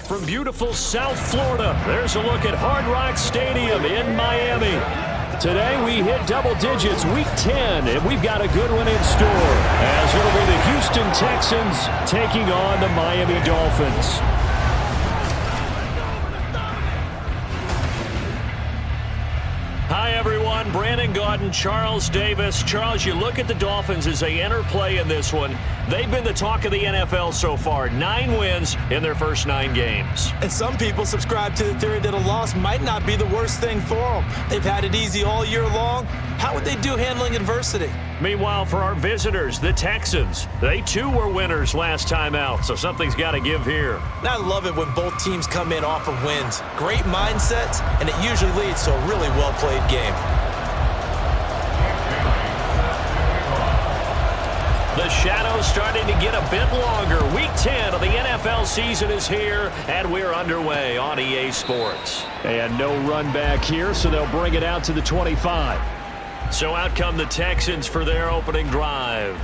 from beautiful South Florida. There's a look at Hard Rock Stadium in Miami. Today we hit double digits, week 10, and we've got a good one in store, as it'll be the Houston Texans taking on the Miami Dolphins. Hi, everyone. Brandon Gaudin, Charles Davis. Charles, you look at the Dolphins as they enter play in this one. They've been the talk of the NFL so far. 9 wins in their first 9 games. And some people subscribe to the theory that a loss might not be the worst thing for them. They've had it easy all year long. How would they do handling adversity? Meanwhile, for our visitors, the Texans, they too were winners last time out, so something's got to give here. And I love it when both teams come in off of wins. Great mindsets, and it usually leads to a really well-played game. The shadow's starting to get a bit longer. Week 10 of the NFL season is here, and we're underway on EA Sports. And no run back here, so they'll bring it out to the 25. So out come the Texans for their opening drive.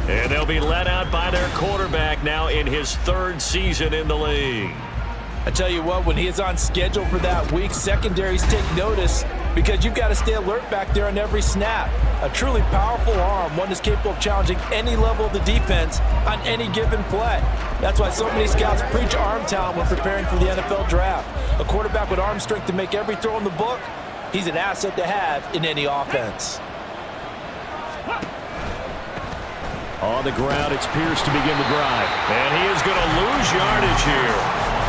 And they'll be led out by their quarterback now in his 3rd season in the league. I tell you what, when he is on schedule for that week, secondaries take notice because you've got to stay alert back there on every snap. A truly powerful arm, one that's capable of challenging any level of the defense on any given play. That's why so many scouts preach arm talent when preparing for the NFL draft. A quarterback with arm strength to make every throw in the book, he's an asset to have in any offense. On the ground, it's Pierce to begin the drive. And he is going to lose yardage here.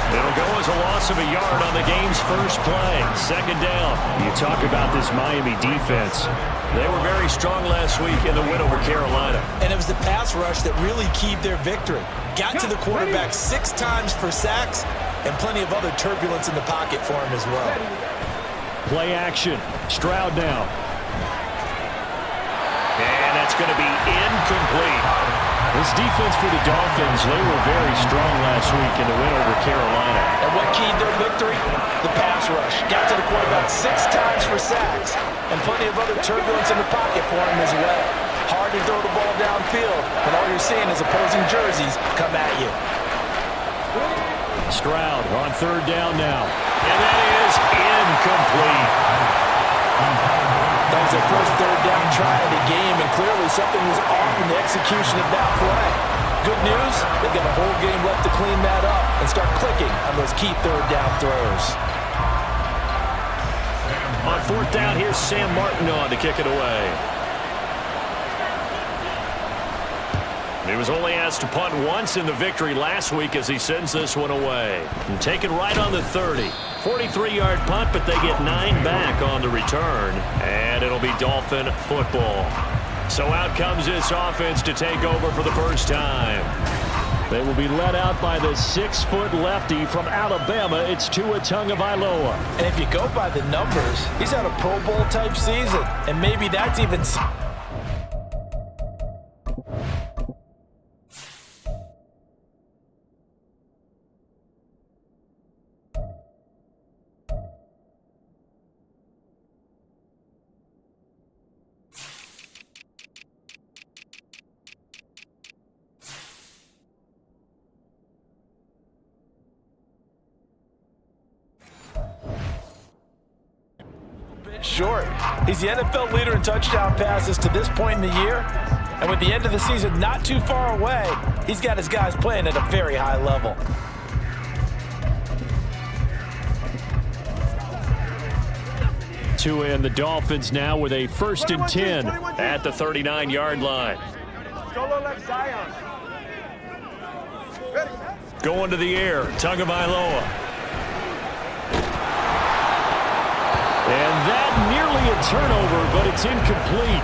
It'll go as a loss of a yard on the game's first play. 2nd down. You talk about this Miami defense. They were very strong last week in the win over Carolina. And it was the pass rush that really keyed their victory. Got to the quarterback 6 times for sacks and plenty of other turbulence in the pocket for him as well. Play action. Stroud now. And that's going to be incomplete. This defense for the Dolphins, they were very strong last week in the win over Carolina. And what keyed their victory? The pass rush. Got to the quarterback 6 times for sacks and plenty of other turbulence in the pocket for him as well. Hard to throw the ball downfield, and all you're seeing is opposing jerseys come at you. Stroud on 3rd down now. And that is incomplete. That was their first 3rd down try of the game, and clearly something was off in the execution of that play. Good news, they've got a whole game left to clean that up and start clicking on those key 3rd down throws. On 4th down, here's Sam Martin on to kick it away. He was only asked to punt once in the victory last week as he sends this one away. And taken right on the 30. 43-yard punt, but they get 9 back on the return. And it'll be Dolphin football. So out comes this offense to take over for the first time. They will be led out by the 6-foot lefty from Alabama. It's Tua Tagovailoa. And if you go by the numbers, he's had a Pro Bowl type season. And maybe that's even... short. He's the NFL leader in touchdown passes to this point in the year. And with the end of the season not too far away, he's got his guys playing at a very high level. Tua and the Dolphins now with a 1st and 10 at the 39-yard line. Going to the air, Tagovailoa. And that nearly a turnover, but it's incomplete.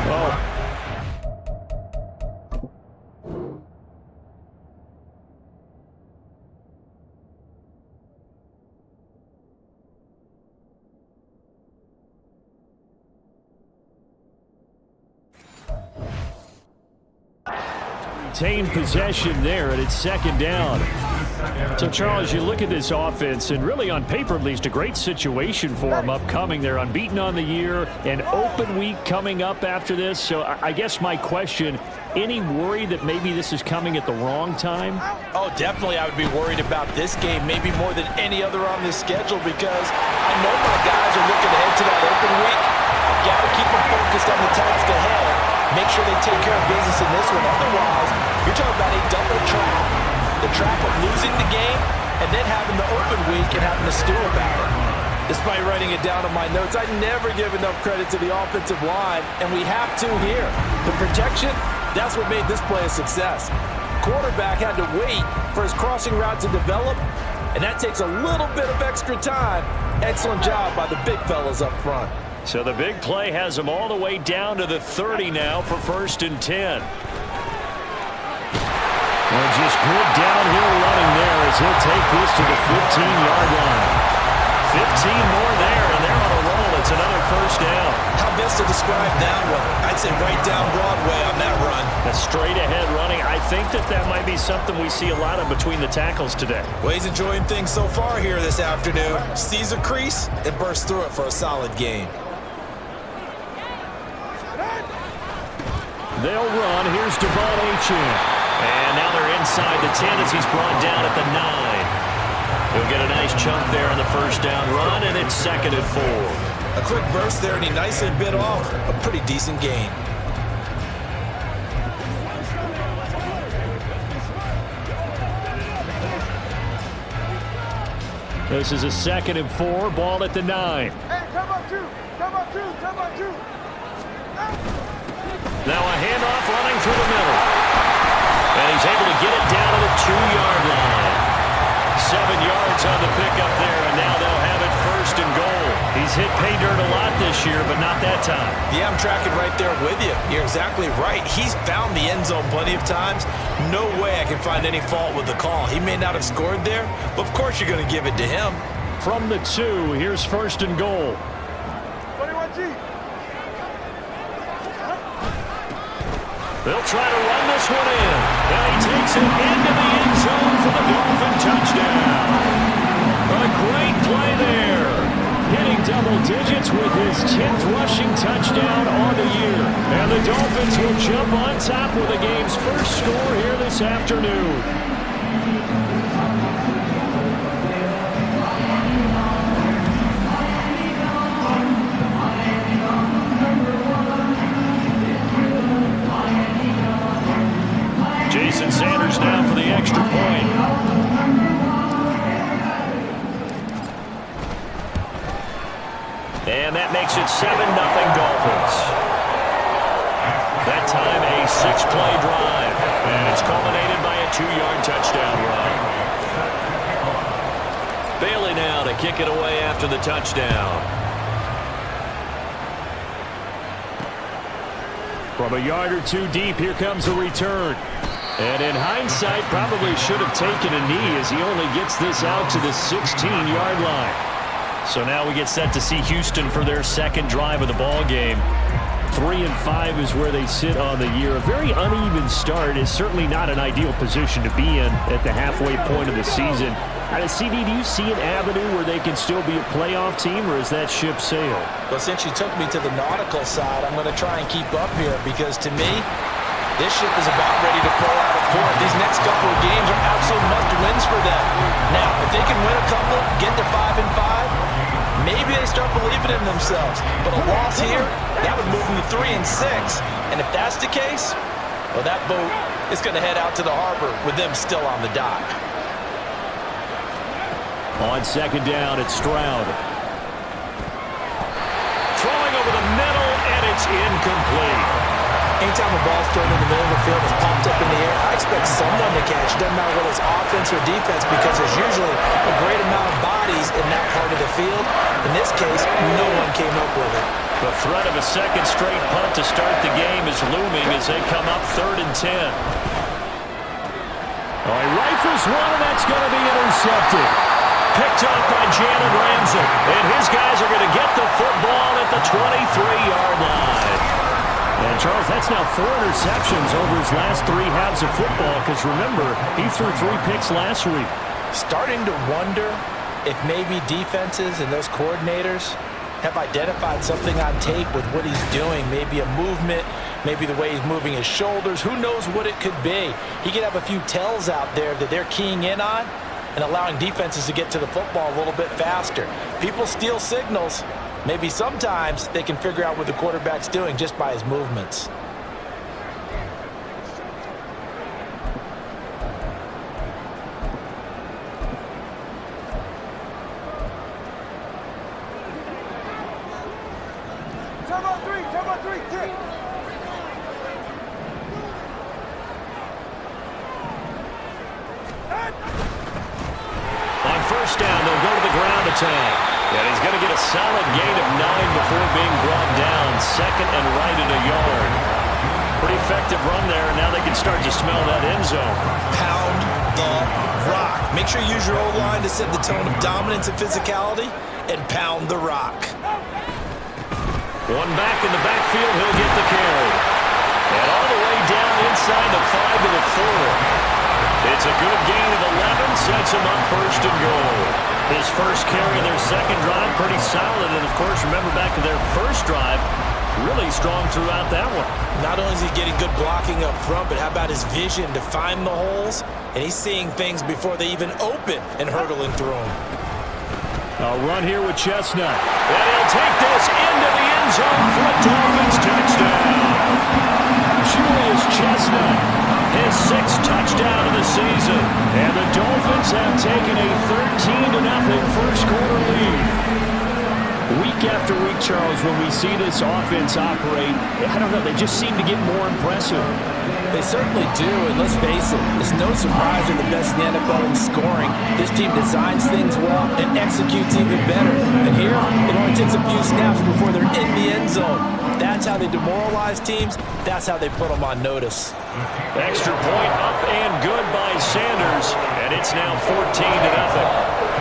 Oh. Retain possession there, and it's 2nd down. So, Charles, you look at this offense, and really on paper at least, a great situation for them upcoming. They're unbeaten on the year, an open week coming up after this. So I guess my question, any worry that maybe this is coming at the wrong time? Oh, definitely I would be worried about this game, maybe more than any other on this schedule, because I know my guys are looking ahead to that open week. I've got to keep them focused on the task ahead, make sure they take care of business in this one. Otherwise, you're talking about a double trap. The trap of losing the game and then having the open week and having to stew about it. Despite writing it down on my notes, I never give enough credit to the offensive line, and we have to here. The protection, that's what made this play a success. Quarterback had to wait for his crossing route to develop, and that takes a little bit of extra time. Excellent job by the big fellas up front. So the big play has them all the way down to the 30 now for 1st and 10. Well, just good downhill running there as he'll take this to the 15-yard line. 15 more there, and they're on a roll. It's another 1st down. How best to describe that one? I'd say right down Broadway on that run. A straight-ahead running. I think that might be something we see a lot of between the tackles today. Well, he's enjoying things so far here this afternoon. Sees a crease and bursts through it for a solid gain. They'll run. Here's Devon Achane. And now they're inside the 10 as he's brought down at the 9. He'll get a nice chunk there on the 1st down run, and it's 2nd and 4. A quick burst there, and he nicely bit off a pretty decent gain. This is a 2nd and 4, ball at the 9. Hey, come on, 2. Come on, 2. Come on, 2. Now a handoff running through the middle. And he's able to get it down to the 2-yard line. 7 yards on the pickup there, and now they'll have it 1st and goal. He's hit pay dirt a lot this year, but not that time. Yeah, I'm tracking right there with you. You're exactly right. He's found the end zone plenty of times. No way I can find any fault with the call. He may not have scored there, but of course you're going to give it to him. From the 2, here's 1st and goal. 21G. They'll try to run this one in. And he takes it into the end zone for the Dolphin touchdown. A great play there. Hitting double digits with his 10th rushing touchdown on the year. And the Dolphins will jump on top with the game's first score here this afternoon. Jason Sanders now for the extra point. And that makes it 7-0 Dolphins. That time a 6-play drive. And it's culminated by a 2-yard touchdown run. Bailey now to kick it away after the touchdown. From a yard or 2 deep, here comes the return. And in hindsight, probably should have taken a knee as he only gets this out to the 16-yard line. So now we get set to see Houston for their 2nd drive of the ball game. 3-5 is where they sit on the year. A very uneven start is certainly not an ideal position to be in at the halfway point of the season. CD, do you see an avenue where they can still be a playoff team, or is that ship sailed? Well, since you took me to the nautical side, I'm going to try and keep up here because to me, this ship is about ready to pull out of port. These next couple of games are absolute must-wins for them. Now, if they can win a couple, get to 5-5, maybe they start believing in themselves. But a loss here, that would move them to 3-6. And if that's the case, well, that boat is going to head out to the harbor with them still on the dock. On 2nd down, it's Stroud. Throwing over the middle, and it's incomplete. Anytime a ball's thrown in the middle of the field, it's popped up in the air, I expect someone to catch. Doesn't matter whether it's offense or defense because there's usually a great amount of bodies in that part of the field. In this case, no one came up with it. The threat of a 2nd straight punt to start the game is looming as they come up 3rd and 10. Oh, he rifles one, and that's going to be intercepted. Picked up by Jalen Ramsey. And his guys are going to get the football at the 23-yard line. And, Charles, that's now 4 interceptions over his last 3 halves of football because, remember, he threw 3 picks last week. Starting to wonder if maybe defenses and those coordinators have identified something on tape with what he's doing. Maybe a movement, maybe the way he's moving his shoulders. Who knows what it could be? He could have a few tells out there that they're keying in on and allowing defenses to get to the football a little bit faster. People steal signals. Maybe sometimes they can figure out what the quarterback's doing just by his movements. Time on three, kick. On first down, they'll go to the ground attack. And he's going to get a solid gain of 9 before being brought down. Second and right in a yard. Pretty effective run there, and now they can start to smell that end zone. Pound the rock. Make sure you use your O-line to set the tone of dominance and physicality, and pound the rock. One back in the backfield, he'll get the carry. And all the way down inside the 5 to the 4. It's a good gain of 11, sets him up first and goal. His first carry of their second drive, pretty solid. And, of course, remember back to their first drive, really strong throughout that one. Not only is he getting good blocking up front, but how about his vision to find the holes? And he's seeing things before they even open and hurdling through them. A run here with Chestnut. And he'll take this into the end zone for a Dolphins touchdown. Julius Chestnut, his 6th touchdown of the season. And the Dolphins have taken a 13-0 first quarter lead. Week after week, Charles, when we see this offense operate, I don't know, they just seem to get more impressive. They certainly do, and let's face it, it's no surprise they're the best in the NFL in scoring. This team designs things well and executes even better. And here, it only takes a few snaps before they're in the end zone. That's how they demoralize teams. That's how they put them on notice. Extra point up and good by Sanders, and it's now 14-0.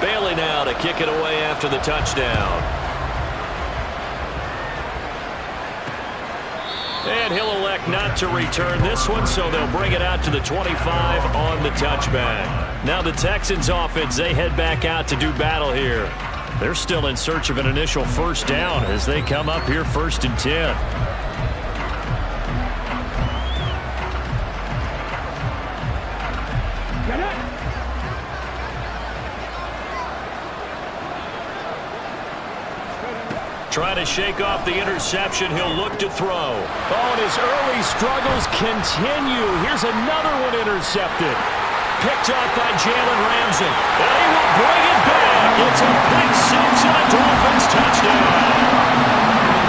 Bailey now to kick it away after the touchdown. And he'll elect not to return this one, so they'll bring it out to the 25 on the touchback. Now the Texans offense, they head back out to do battle here. They're still in search of an initial first down as they come up here 1st and 10. Trying to shake off the interception. He'll look to throw. Oh, and his early struggles continue. Here's another one intercepted. Picked up by Jalen Ramsey. And he will bring it back. It's a pick 6 and a Dolphins touchdown.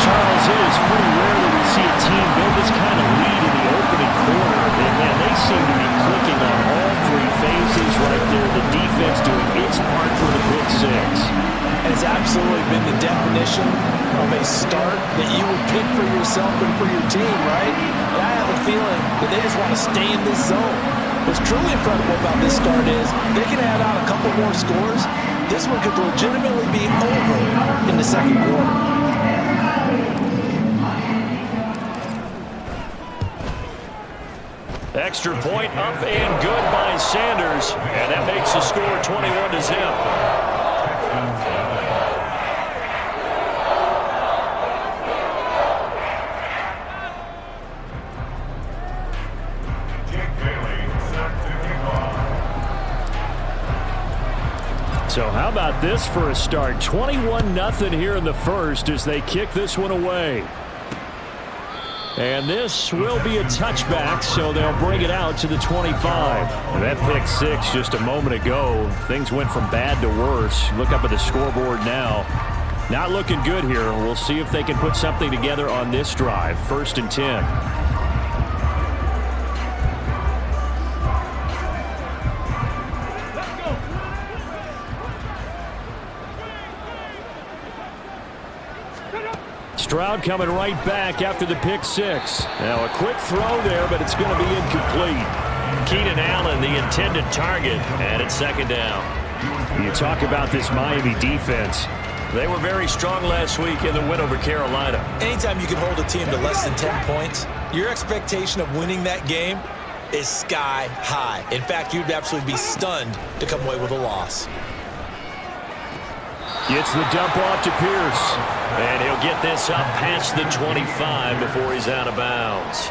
Charles, it is pretty rare that we see a team build this kind of lead in the opening quarter. And, man, they seem to be clicking on all 3 phases right there. The defense doing its part for the pick 6. Has absolutely been the definition of a start that you would pick for yourself and for your team, right? And I have a feeling that they just want to stay in this zone. What's truly incredible about this start is they can add on a couple more scores. This one could legitimately be over in the second quarter. Extra point up and good by Sanders. And that makes the score 21-0. So how about this for a start? 21-0 here in the first as they kick this one away. And this will be a touchback, so they'll bring it out to the 25. And that pick 6 just a moment ago. Things went from bad to worse. Look up at the scoreboard now. Not looking good here. We'll see if they can put something together on this drive. 1st and 10. Stroud coming right back after the pick 6. Now a quick throw there, but it's going to be incomplete. Keenan Allen, the intended target, and it's 2nd down. You talk about this Miami defense. They were very strong last week in the win over Carolina. Anytime you can hold a team to less than 10 points, your expectation of winning that game is sky high. In fact, you'd absolutely be stunned to come away with a loss. Gets the dump off to Pierce. And he'll get this up past the 25 before he's out of bounds.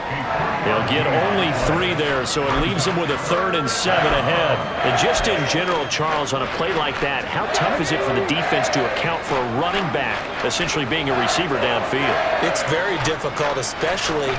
He'll get only 3 there, so it leaves him with a 3rd and 7 ahead. And just in general, Charles, on a play like that, how tough is it for the defense to account for a running back essentially being a receiver downfield? It's very difficult, especially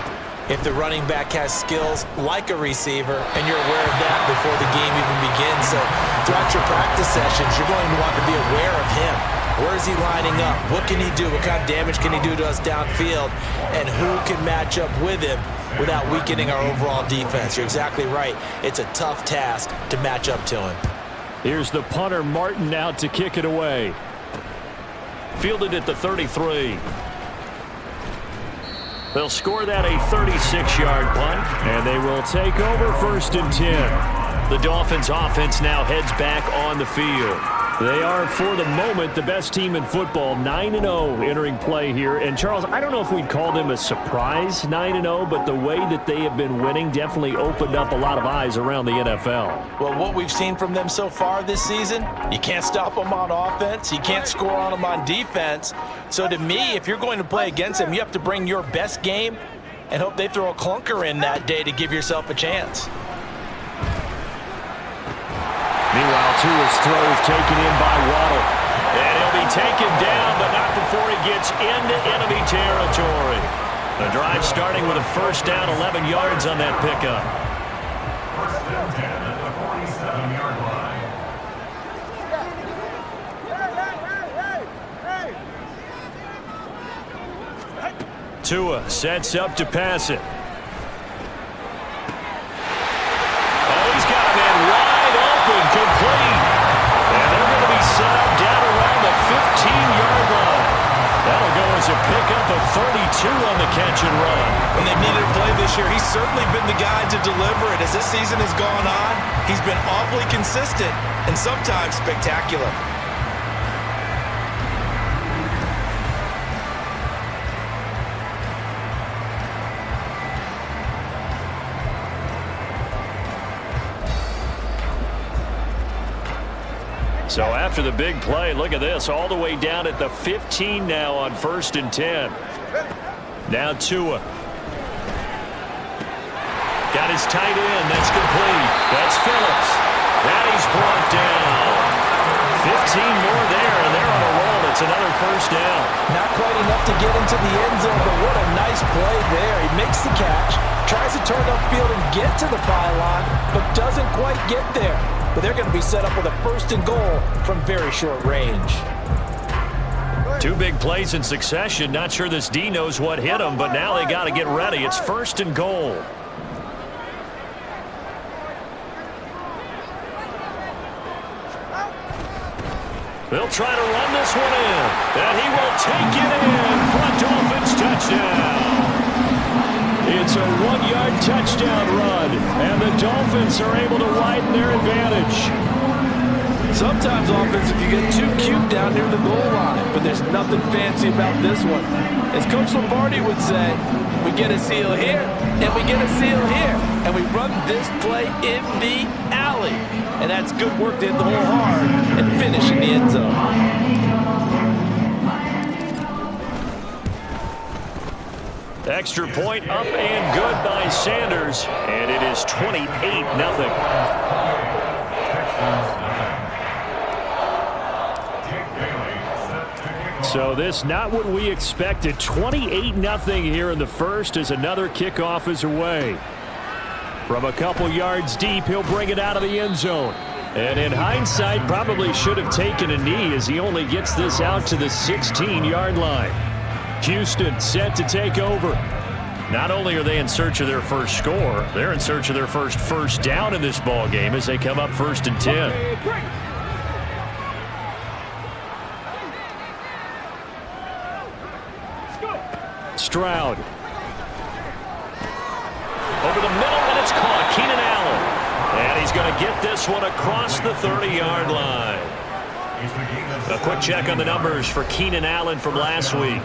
if the running back has skills like a receiver, and you're aware of that before the game even begins. So throughout your practice sessions, you're going to want to be aware of him. Where is he lining up? What can he do? What kind of damage can he do to us downfield? And who can match up with him without weakening our overall defense? You're exactly right. It's a tough task to match up to him. Here's the punter, Martin, out to kick it away. Fielded at the 33. They'll score that a 36-yard punt, and they will take over 1st and 10. The Dolphins offense now heads back on the field. They are, for the moment, the best team in football, 9-0 entering play here. And, Charles, I don't know if we'd call them a surprise 9-0, but the way that they have been winning definitely opened up a lot of eyes around the NFL. Well, what we've seen from them so far this season, you can't stop them on offense. You can't score on them on defense. So, to me, if you're going to play against them, you have to bring your best game and hope they throw a clunker in that day to give yourself a chance. Meanwhile, Tua's throw is taken in by Waddle. And he'll be taken down, but not before he gets into enemy territory. The drive starting with a 1st down, 11 yards on that pickup. 1st and 10 at the 47-yard line. Tua sets up to pass it. Complete. And they're going to be set up down around the 15-yard line. That'll go as a pickup of 32 on the catch and run. When they've needed a play this year, he's certainly been the guy to deliver it. As this season has gone on, he's been awfully consistent and sometimes spectacular. So after the big play, look at this, all the way down at the 15 now on 1st and 10. Now Tua. Got his tight end, that's complete. That's Phillips. That he's brought down. 15 more there, and they're on a roll. It's another 1st down. Not quite enough to get into the end zone, but what a nice play there. He makes the catch, tries to turn upfield and get to the pylon, but doesn't quite get there. But they're going to be set up with a 1st and goal from very short range. 2 big plays in succession. Not sure this D knows what hit him, but now they got to get ready. It's 1st and goal. They'll try to run this one in, and he will take it in for a Dolphins touchdown. It's a 1-yard touchdown run, and the Dolphins are able to widen their advantage. Sometimes offense, if you get too cute down near the goal line, but there's nothing fancy about this one. As Coach Lombardi would say, we get a seal here, and we get a seal here, and we run this play in the alley. And that's good work to hit the hole hard and finish in the end zone. Extra point up and good by Sanders, and it is 28-0. So this not what we expected. 28-0 here in the first as another kickoff is away. From a couple yards deep, he'll bring it out of the end zone. And in hindsight, probably should have taken a knee as he only gets this out to the 16-yard line. Houston set to take over. Not only are they in search of their first score, they're in search of their first down in this ball game as they come up 1st and 10. Stroud. Over the middle, and it's caught. Keenan Allen. And he's going to get this one across the 30-yard line. A quick check on the numbers for Keenan Allen from last week.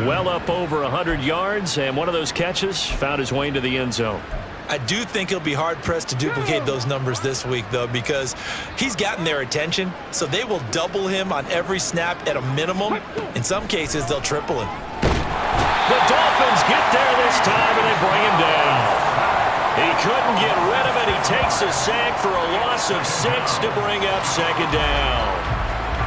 Well up over 100 yards, and one of those catches found his way into the end zone. I do think he'll be hard-pressed to duplicate those numbers this week, though, because he's gotten their attention, so they will double him on every snap at a minimum. In some cases, they'll triple him. The Dolphins get there this time, and they bring him down. He couldn't get rid of it. He takes a sack for a loss of 6 to bring up second down.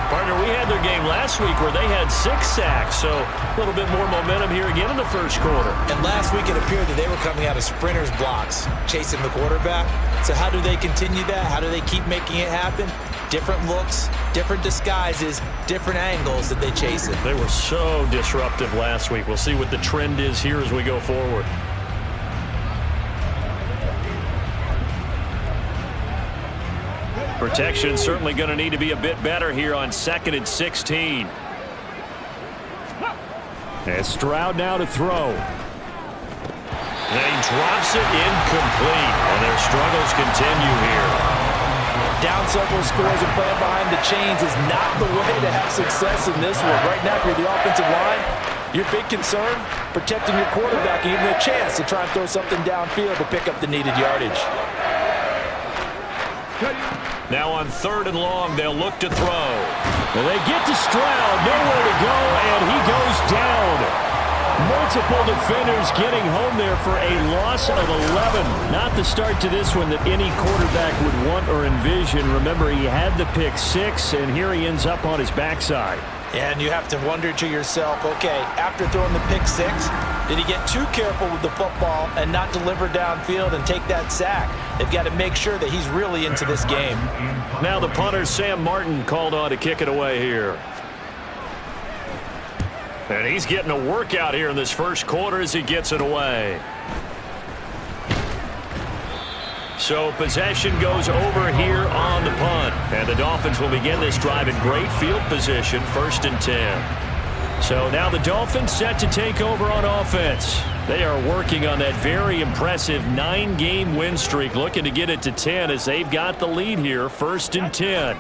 Partner, we had their game last week where they had 6 sacks, so a little bit more momentum here again in the first quarter. And last week it appeared that they were coming out of sprinters blocks, chasing the quarterback. So how do they continue that? How do they keep making it happen? Different looks, different disguises, different angles that they chase it. They were so disruptive last week. We'll see what the trend is here as we go forward. Protection certainly going to need to be a bit better here on 2nd and 16. And Stroud now to throw. And he drops it incomplete. And their struggles continue here. Down several scores and playing behind the chains is not the way to have success in this one. Right now, if you're the offensive line, your big concern, protecting your quarterback and even a chance to try and throw something downfield to pick up the needed yardage. Now on 3rd and long, they'll look to throw. And they get to Stroud, nowhere to go, and he goes down. Multiple defenders getting home there for a loss of 11. Not the start to this one that any quarterback would want or envision. Remember, he had the pick 6, and here he ends up on his backside. And you have to wonder to yourself, okay, after throwing the pick 6, did he get too careful with the football and not deliver downfield and take that sack? They've got to make sure that he's really into this game. Now the punter, Sam Martin, called on to kick it away here. And he's getting a workout here in this first quarter as he gets it away. So possession goes over here on the punt. And the Dolphins will begin this drive in great field position, 1st and 10. So now the Dolphins set to take over on offense. They are working on that very impressive 9-game win streak, looking to get it to 10 as they've got the lead here, 1st and 10.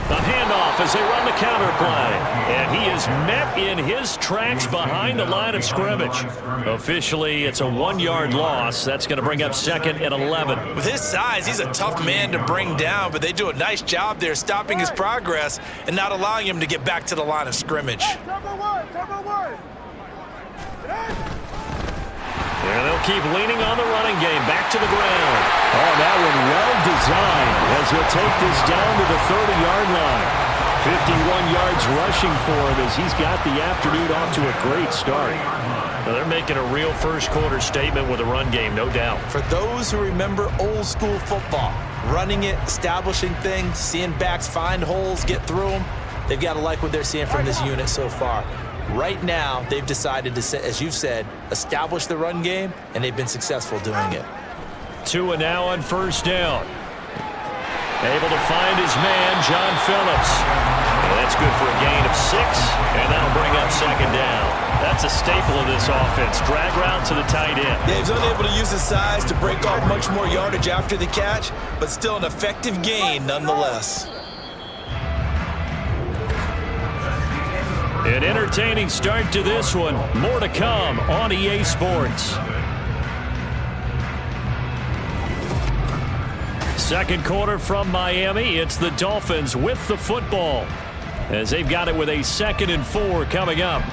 A handoff as they run the counter play. And he is met in his tracks behind the line of scrimmage. Officially, it's a 1-yard loss. That's going to bring up 2nd and 11. With his size, he's a tough man to bring down, but they do a nice job there stopping his progress and not allowing him to get back to the line of scrimmage. Turbo one. And they'll keep leaning on the running game. Back to the ground. Oh, that one well designed as he'll take this down to the 30-yard line. 51 yards rushing for him as he's got the afternoon off to a great start. Now they're making a real first-quarter statement with a run game, no doubt. For those who remember old-school football, running it, establishing things, seeing backs find holes, get through them, they've got to like what they're seeing from this unit so far. Right now, they've decided to, as you've said, establish the run game, and they've been successful doing it. Tua now on 1st down. Able to find his man, John Phillips. And that's good for a gain of 6, and that'll bring up 2nd down. That's a staple of this offense. Drag route to the tight end. Yeah, he's unable to use his size to break off much more yardage after the catch, but still an effective gain nonetheless. An entertaining start to this one. More to come on EA Sports. Second quarter from Miami. It's the Dolphins with the football as they've got it with a 2nd and 4 coming up.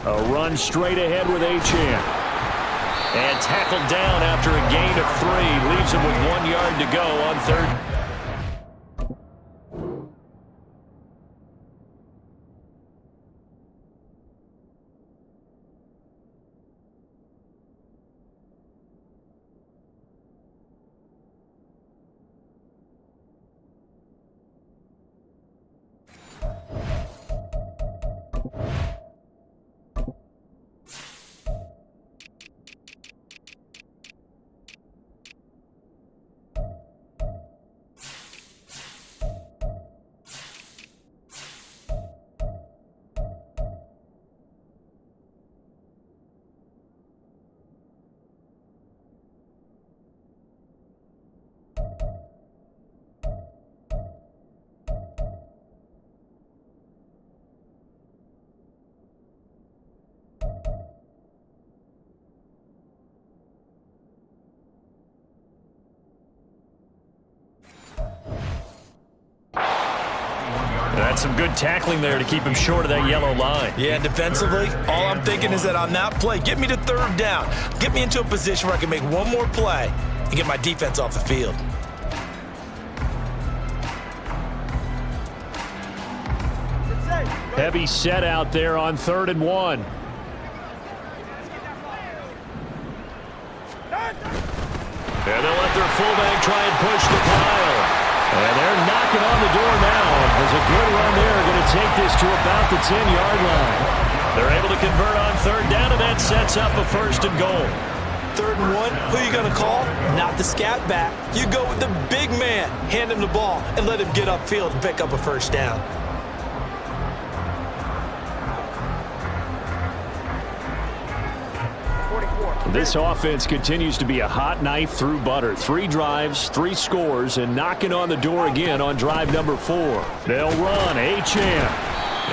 A run straight ahead with Achane. And tackled down after a gain of 3. Leaves him with 1 yard to go on 3rd. That's some good tackling there to keep him short of that yellow line. Yeah, defensively, all I'm thinking is that on that play, get me to third down. Get me into a position where I can make one more play and get my defense off the field. Heavy set out there on 3rd and 1. And they'll let their fullback try and push the pile. And they're knocking on the door now. There's a good run there. Going to take this to about the 10-yard line. They're able to convert on 3rd down, and that sets up a 1st and goal. 3rd and 1, who are you going to call? Not the scat back. You go with the big man. Hand him the ball and let him get upfield and pick up a 1st down. This offense continues to be a hot knife through butter. 3 drives, 3 scores, and knocking on the door again on drive number 4. They'll run. Achane.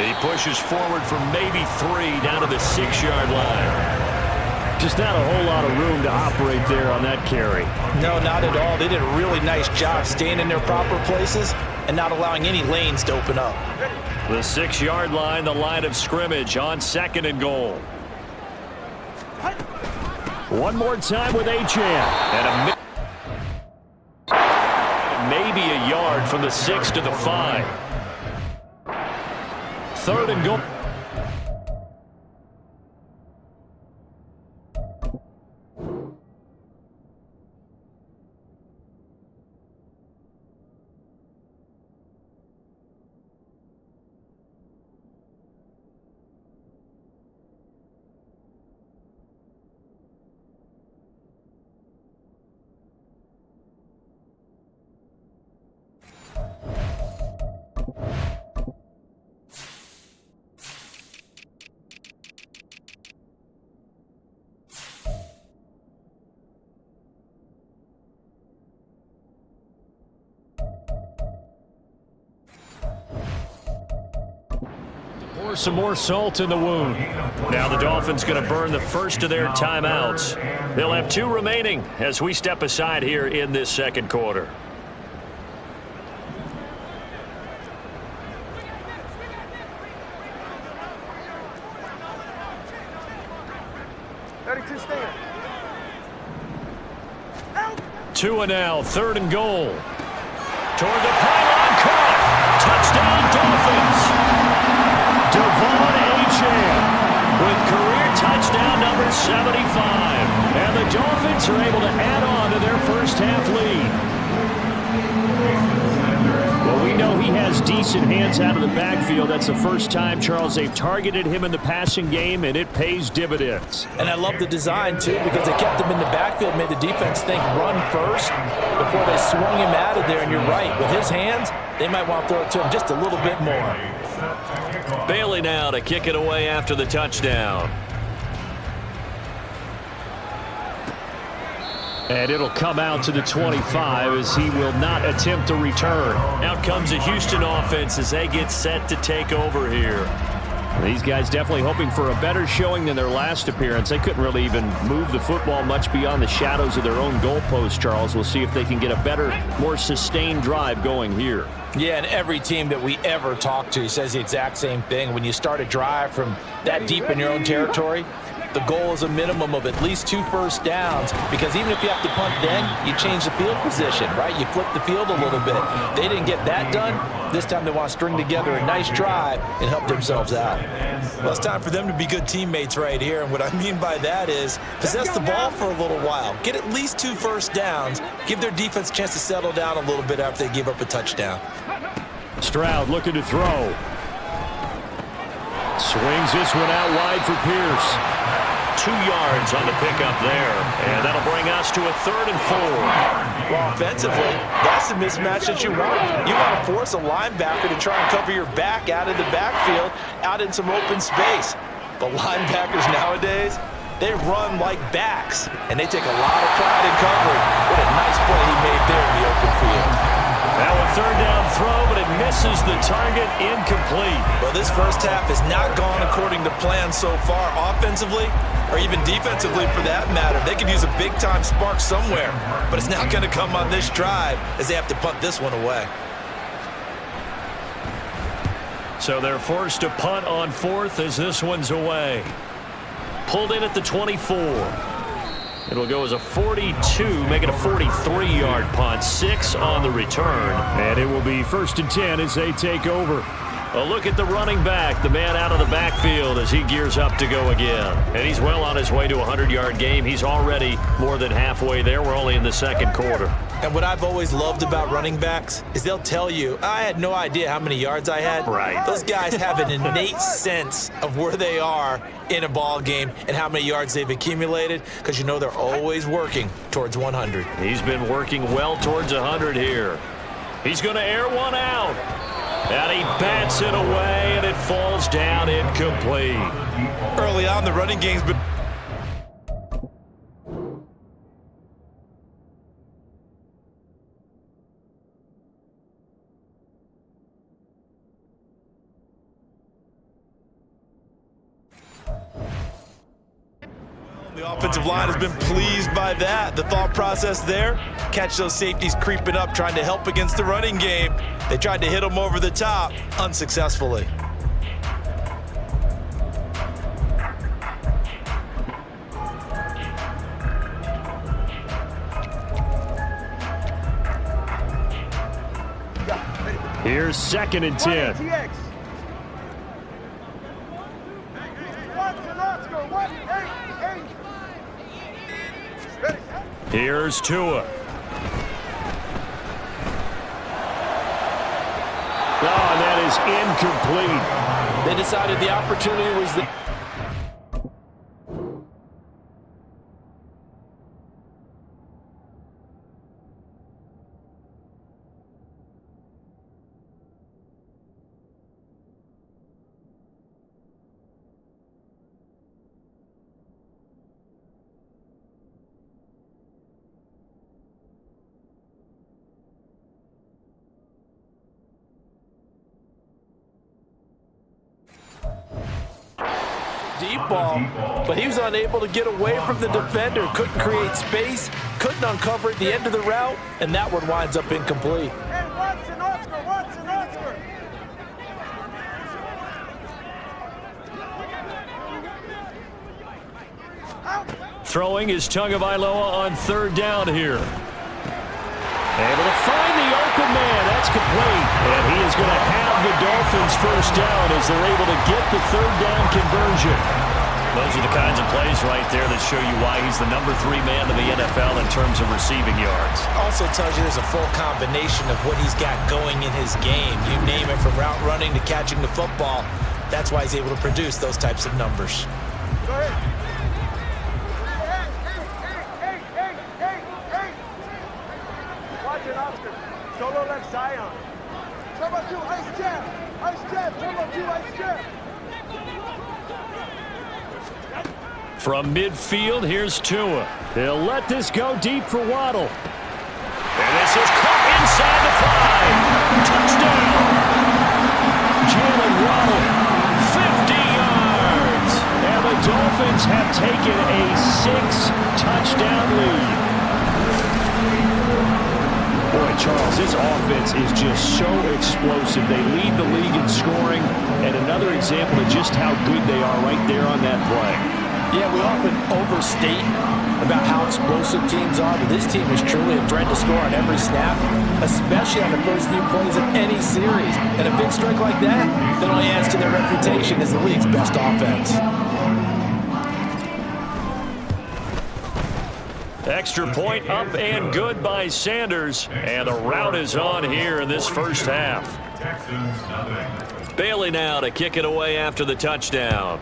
He pushes forward for maybe 3 down to the 6-yard line. Just not a whole lot of room to operate there on that carry. No, not at all. They did a really nice job staying in their proper places and not allowing any lanes to open up. The 6-yard line, the line of scrimmage on 2nd and goal. One more time with Achane. And maybe a yard from the 6 to the 5. 3rd and goal. Pour some more salt in the wound. Now the Dolphins going to burn the first of their timeouts. They'll have 2 remaining as we step aside here in this 2nd quarter. Two and now, 3rd and goal. Toward the pylon, caught. Touchdown, Dolphins. Devon Achane with career touchdown number 75. And the Dolphins are able to add on to their first half lead. Well, we know he has decent hands out of the backfield. That's the first time, Charles, they've targeted him in the passing game, and it pays dividends. And I love the design, too, because they kept him in the backfield, made the defense think run first before they swung him out of there. And you're right, with his hands, they might want to throw it to him just a little bit more. Bailey now to kick it away after the touchdown. And it'll come out to the 25 as he will not attempt to return. Out comes the Houston offense as they get set to take over here. These guys definitely hoping for a better showing than their last appearance. They couldn't really even move the football much beyond the shadows of their own goalpost, Charles. We'll see if they can get a better, more sustained drive going here. Yeah, and every team that we ever talk to says the exact same thing. When you start a drive from that deep in your own territory, the goal is a minimum of at least 2 first downs, because even if you have to punt then, you change the field position, right? You flip the field a little bit. They didn't get that done. This time they want to string together a nice drive and help themselves out. Well, it's time for them to be good teammates right here, and what I mean by that is possess the ball for a little while. Get at least 2 first downs. Give their defense a chance to settle down a little bit after they give up a touchdown. Stroud looking to throw. Swings this one out wide for Pierce. 2 yards on the pickup there, and that'll bring us to a 3rd and 4. Well, offensively, that's the mismatch that you want. You want to force a linebacker to try and cover your back out of the backfield, out in some open space. The linebackers nowadays, they run like backs, and they take a lot of pride in covering. What a nice play he made there in the open field. Now a 3rd down throw, but it misses the target, incomplete. Well, this first half has not gone according to plan so far, offensively or even defensively for that matter. They could use a big-time spark somewhere, but it's not going to come on this drive as they have to punt this one away. So they're forced to punt on 4th as this one's away. Pulled in at the 24. It'll go as a 42, make it a 43-yard punt. 6 on the return. And it will be 1st and 10 as they take over. A look at the running back, the man out of the backfield as he gears up to go again. And he's well on his way to a 100-yard game. He's already more than halfway there. We're only in the second quarter. And what I've always loved about running backs is they'll tell you, I had no idea how many yards I had. Right. Those guys have an innate sense of where they are in a ball game and how many yards they've accumulated because you know they're always working towards 100. He's been working well towards 100 here. He's going to air one out. And he bats it away, and it falls down incomplete. Early on, the running game's been... The offensive line has been pleased by that. The thought process there, catch those safeties creeping up, trying to help against the running game. They tried to hit them over the top, unsuccessfully. Here's 2nd and 10. Here's Tua. Oh, and that is incomplete. They decided the opportunity was the... deep ball, but he was unable to get away from the defender. Couldn't create space, couldn't uncover at the end of the route, and that one winds up incomplete. Hey, Watson, Oscar. Throwing is Tagovailoa on 3rd down here. Able to find the open man. That's complete. And he is going to have the Dolphins 1st down as they're able to get the 3rd down conversion. Those are the kinds of plays right there that show you why he's the number 3 man in the NFL in terms of receiving yards. Also tells you there's a full combination of what he's got going in his game. You name it, from route running to catching the football. That's why he's able to produce those types of numbers. Go ahead. Watch it, Oscar. Solo left Zion. Turbo 2, ice jab. Turbo 2, ice jab. From midfield, here's Tua. He'll let this go deep for Waddle. And this is caught inside the 5. Touchdown. Jalen Waddle, 50 yards. And the Dolphins have taken a 6-touchdown lead. Boy, Charles, this offense is just so explosive. They lead the league in scoring, and another example of just how good they are right there on that play. Yeah, we often overstate about how explosive teams are, but this team is truly a threat to score on every snap, especially on the first few plays of any series. And a big strike like that only adds to their reputation as the league's best offense. Extra point up and good by Sanders. And the route is on here in this first half. Texans, nothing. Bailey now to kick it away after the touchdown.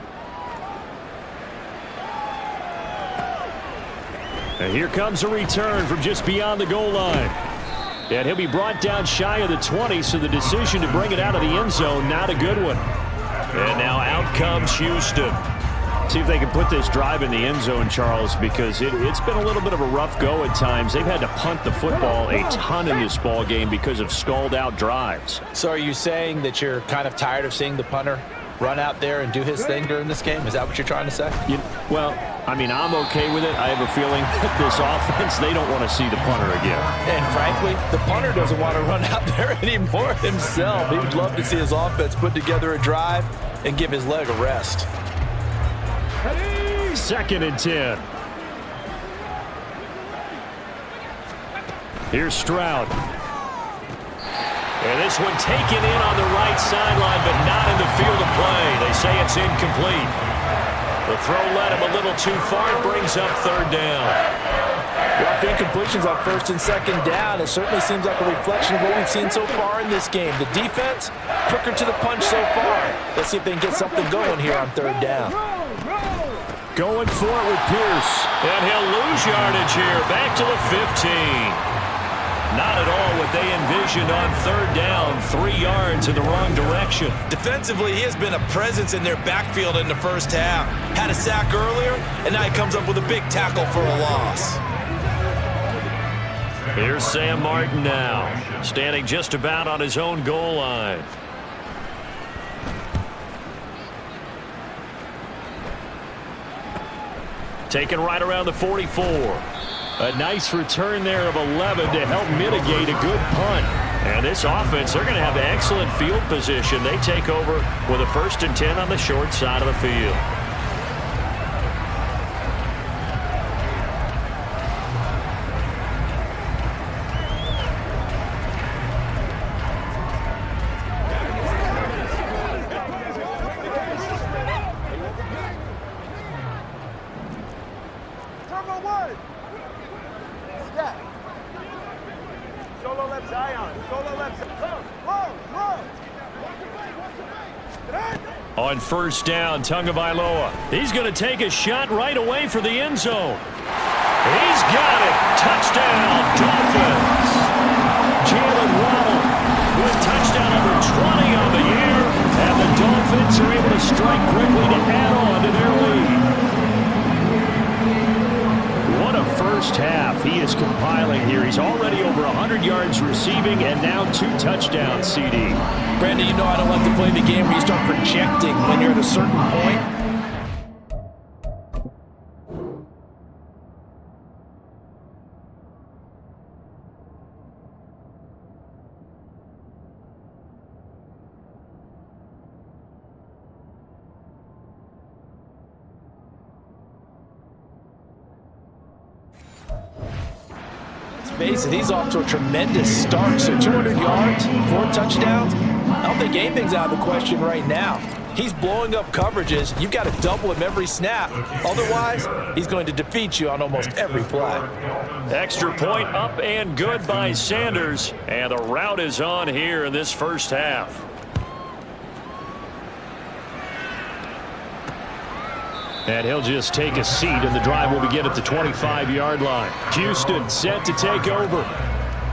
And here comes a return from just beyond the goal line. And he'll be brought down shy of the 20, so the decision to bring it out of the end zone, not a good one. And now out comes Houston. See if they can put this drive in the end zone, Charles, because it's been a little bit of a rough go at times. They've had to punt the football a ton in this ball game because of stalled out drives. So are you saying that you're kind of tired of seeing the punter run out there and do his thing during this game? Is that what you're trying to say? Well, I mean, I'm okay with it. I have a feeling that this offense, they don't want to see the punter again. And frankly, the punter doesn't want to run out there anymore himself. He would love to see his offense put together a drive and give his leg a rest. 2nd and 10. Here's Stroud. And this one taken in on the right sideline, but not in the field of play. They say it's incomplete. The throw led him a little too far. It brings up 3rd down. Rough incompletions on 1st and 2nd down. It certainly seems like a reflection of what we've seen so far in this game. The defense, quicker to the punch so far. Let's see if they can get something going here on 3rd down. Going for it with Pierce. And he'll lose yardage here. Back to the 15. Not at all what they envisioned on 3rd down. 3 yards in the wrong direction. Defensively, he has been a presence in their backfield in the first half. Had a sack earlier, and now he comes up with a big tackle for a loss. Here's Sam Martin now, standing just about on his own goal line. Taken right around the 44. A nice return there of 11 to help mitigate a good punt. And this offense, they're going to have excellent field position. They take over with a 1st and 10 on the short side of the field. On 1st down, Tagovailoa. He's going to take a shot right away for the end zone. He's got it. Touchdown, Dolphins. Jalen Waddle with touchdown number 20 on the year. And the Dolphins are able to strike quickly to add on to their lead. What a first half he is compiling here. He's already over 100 yards receiving and now 2 touchdowns, CD. Brandon, you know I don't like to play the game where you start projecting when you're at a certain point. Face it, he's off to a tremendous start. So 200 yards, 4 touchdowns. I don't think anything's out of the question right now. He's blowing up coverages. You've got to double him every snap. Otherwise, he's going to defeat you on almost every play. Extra point up and good by Sanders. And the route is on here in this first half. And he'll just take a seat, and the drive will begin at the 25-yard line. Houston set to take over.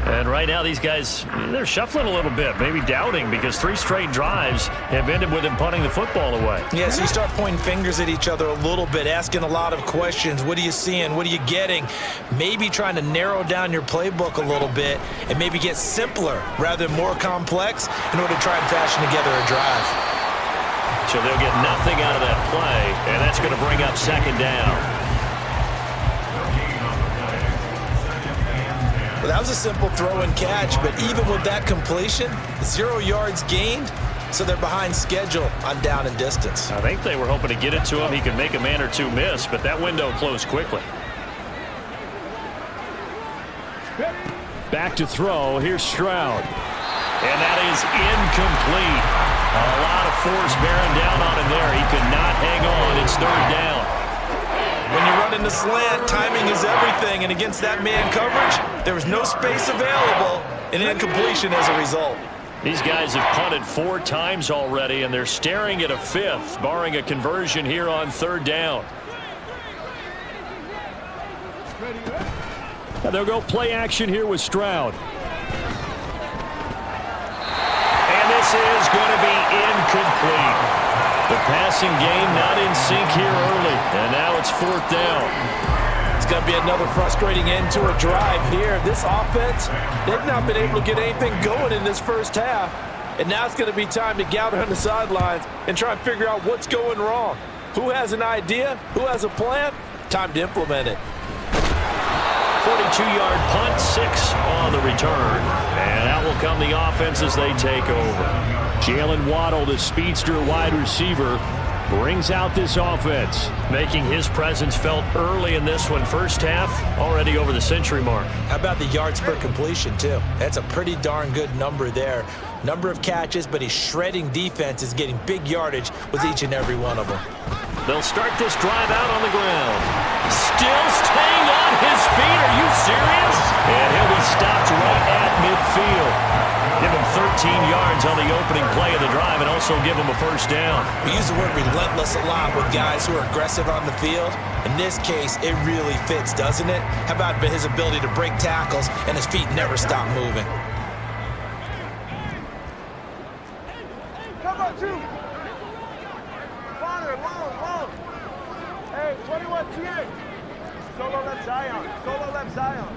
And right now these guys, they're shuffling a little bit, maybe doubting, because 3 straight drives have ended with him punting the football away. Yeah, so you start pointing fingers at each other a little bit, asking a lot of questions. What are you seeing? What are you getting? Maybe trying to narrow down your playbook a little bit and maybe get simpler rather than more complex in order to try and fashion together a drive. So they'll get nothing out of that play, and that's going to bring up 2nd down. Well, that was a simple throw and catch, but even with that completion, 0 yards gained, so they're behind schedule on down and distance. I think they were hoping to get it to him. He could make a man or 2 miss, but that window closed quickly. Back to throw. Here's Stroud. And that is incomplete. A lot of force bearing down on him there. He could not hang on. It's 3rd down. When you run in the slant, timing is everything, and against that man coverage, there was no space available, and an incompletion as a result. These guys have punted 4 times already, and they're staring at a 5th, barring a conversion here on 3rd down. And they'll go play action here with Stroud. And this is going to be incomplete. The passing game not in sync here early, and now it's 4th down. It's going to be another frustrating end to a drive here. This offense, they've not been able to get anything going in this first half. And now it's going to be time to gather on the sidelines and try and figure out what's going wrong. Who has an idea? Who has a plan? Time to implement it. 42-yard punt, 6 on the return. And out will come the offense as they take over. Jalen Waddle, the speedster wide receiver, brings out this offense. Making his presence felt early in this one. First half, already over the century mark. How about the yards per completion, too? That's a pretty darn good number there. Number of catches, but he's shredding defense, is getting big yardage with each and every one of them. They'll start this drive out on the ground. Still staying on his feet. Are you serious? And he'll be stopped right at midfield. Give him 13 yards on the opening play of the drive and also give him a first down. We use the word relentless a lot with guys who are aggressive on the field. In this case, it really fits, doesn't it? How about his ability to break tackles and his feet never stop moving? Come on, 2. Bonner, long. Hey, 21 TA. Solo left Zion. Solo left Zion.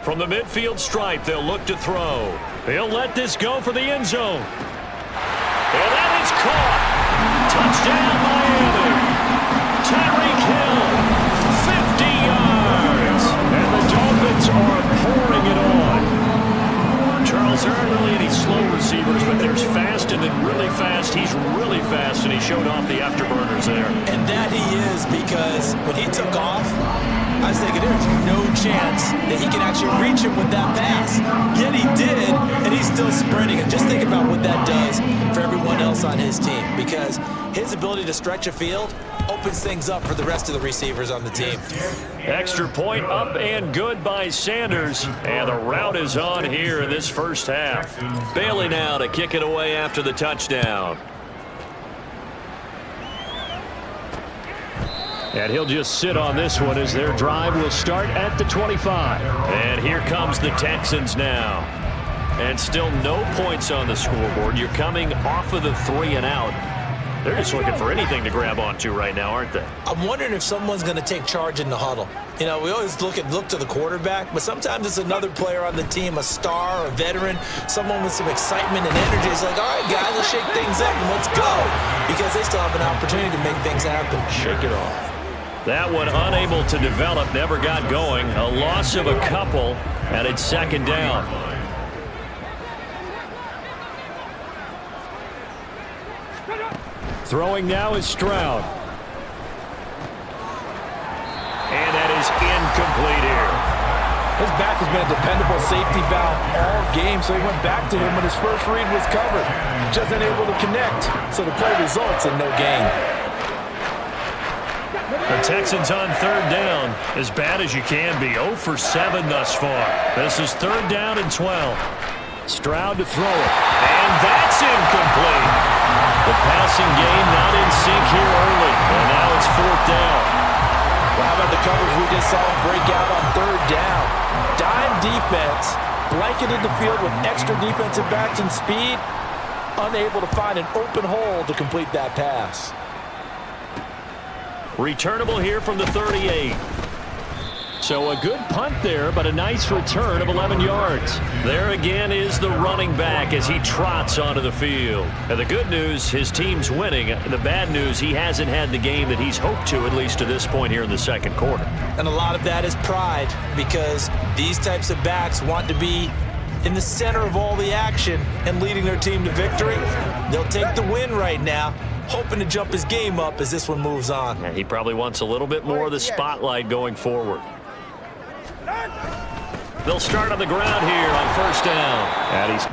From the midfield stripe, they'll look to throw. They'll let this go for the end zone. And that is caught. Touchdown, Miami. Tyreek Hill, 50 yards. And the Dolphins are pouring it on. Charles, there aren't really any slow receivers, but there's fast and then really fast. He's really fast, and he showed off the afterburners there. And that he is, because when he took off, I was thinking there's no chance that he can actually reach him with that pass. Yet he did, and he's still sprinting. And just think about what that does for everyone else on his team, because his ability to stretch a field opens things up for the rest of the receivers on the team. Extra point up and good by Sanders. And the route is on here in this first half. Bailey now to kick it away after the touchdown. And he'll just sit on this one as their drive will start at the 25. And here comes the Texans now. And still no points on the scoreboard. You're coming off of the 3 and out. They're just looking for anything to grab onto right now, aren't they? I'm wondering if someone's going to take charge in the huddle. You know, we always look to the quarterback, but sometimes it's another player on the team, a star, a veteran, someone with some excitement and energy. It's like, all right, guys, let's shake things up and let's go, because they still have an opportunity to make things happen. Shake it off. That one unable to develop, never got going. A loss of a couple, and it's second down. Throwing now is Stroud. And that is incomplete here. His back has been a dependable safety valve all game, so he went back to him when his first read was covered. Just unable to connect, so the play results in no gain. The Texans on third down, as bad as you can be. 0 for 7 thus far. This is third down and 12. Stroud to throw it. And that's incomplete. The passing game not in sync here early. And now it's fourth down. Well, how about the coverage we just saw him break out on third down? Dime defense, blanketed the field with extra defensive backs and speed, unable to find an open hole to complete that pass. Returnable here from the 38. So a good punt there, but a nice return of 11 yards. There again is the running back as he trots onto the field. And the good news, his team's winning. The bad news, he hasn't had the game that he's hoped to, at least to this point here in the second quarter. And a lot of that is pride, because these types of backs want to be in the center of all the action and leading their team to victory. They'll take the win right now, hoping to jump his game up as this one moves on. Yeah, he probably wants a little bit more of the spotlight going forward. They'll start on the ground here on first down. And he's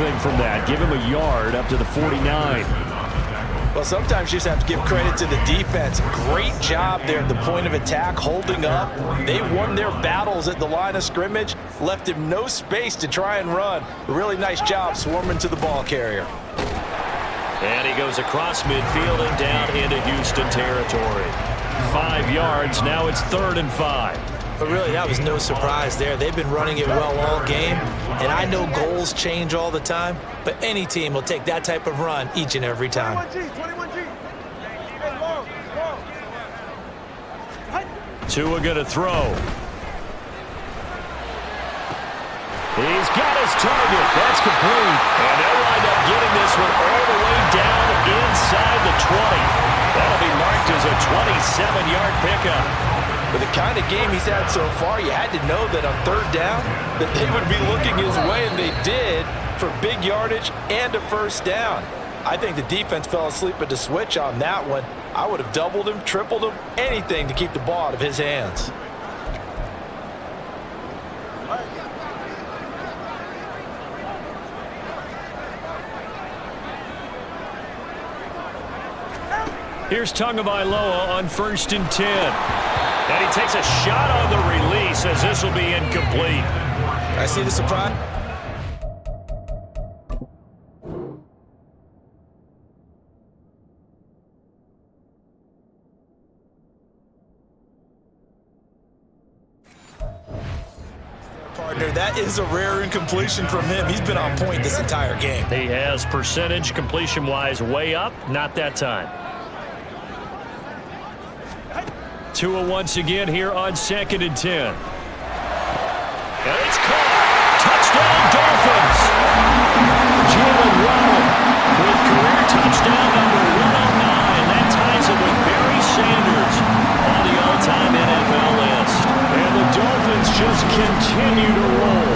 anything from that. Give him a yard up to the 49. Well, sometimes you just have to give credit to the defense. Great job there at the point of attack, holding up. They won their battles at the line of scrimmage, left him no space to try and run. A really nice job swarming to the ball carrier. And he goes across midfield and down into Houston territory. 5 yards, now it's 3rd and 5. But really, that was no surprise there. They've been running it well all game, and I know goals change all the time, but any team will take that type of run each and every time. 21G. Hey, long. Tua going to throw. He's got his target. That's complete. And they'll wind up getting this one all the way down inside the 20. That'll be marked as a 27-yard pickup. With the kind of game he's had so far, you had to know that on third down that they would be looking his way, and they did, for big yardage and a first down. I think the defense fell asleep at the switch on that one. I would have doubled him, tripled him, anything to keep the ball out of his hands. Here's Tagovailoa on 1st and 10. And he takes a shot on the release as this will be incomplete. I see the surprise. Partner, that is a rare incompletion from him. He's been on point this entire game. He has percentage completion-wise way up, not that time. Tua once again here on 2nd and 10. And it's caught. Touchdown, Dolphins. Jerome with career touchdown number 109. That ties him with Barry Sanders on the all-time NFL list. And the Dolphins just continue to roll.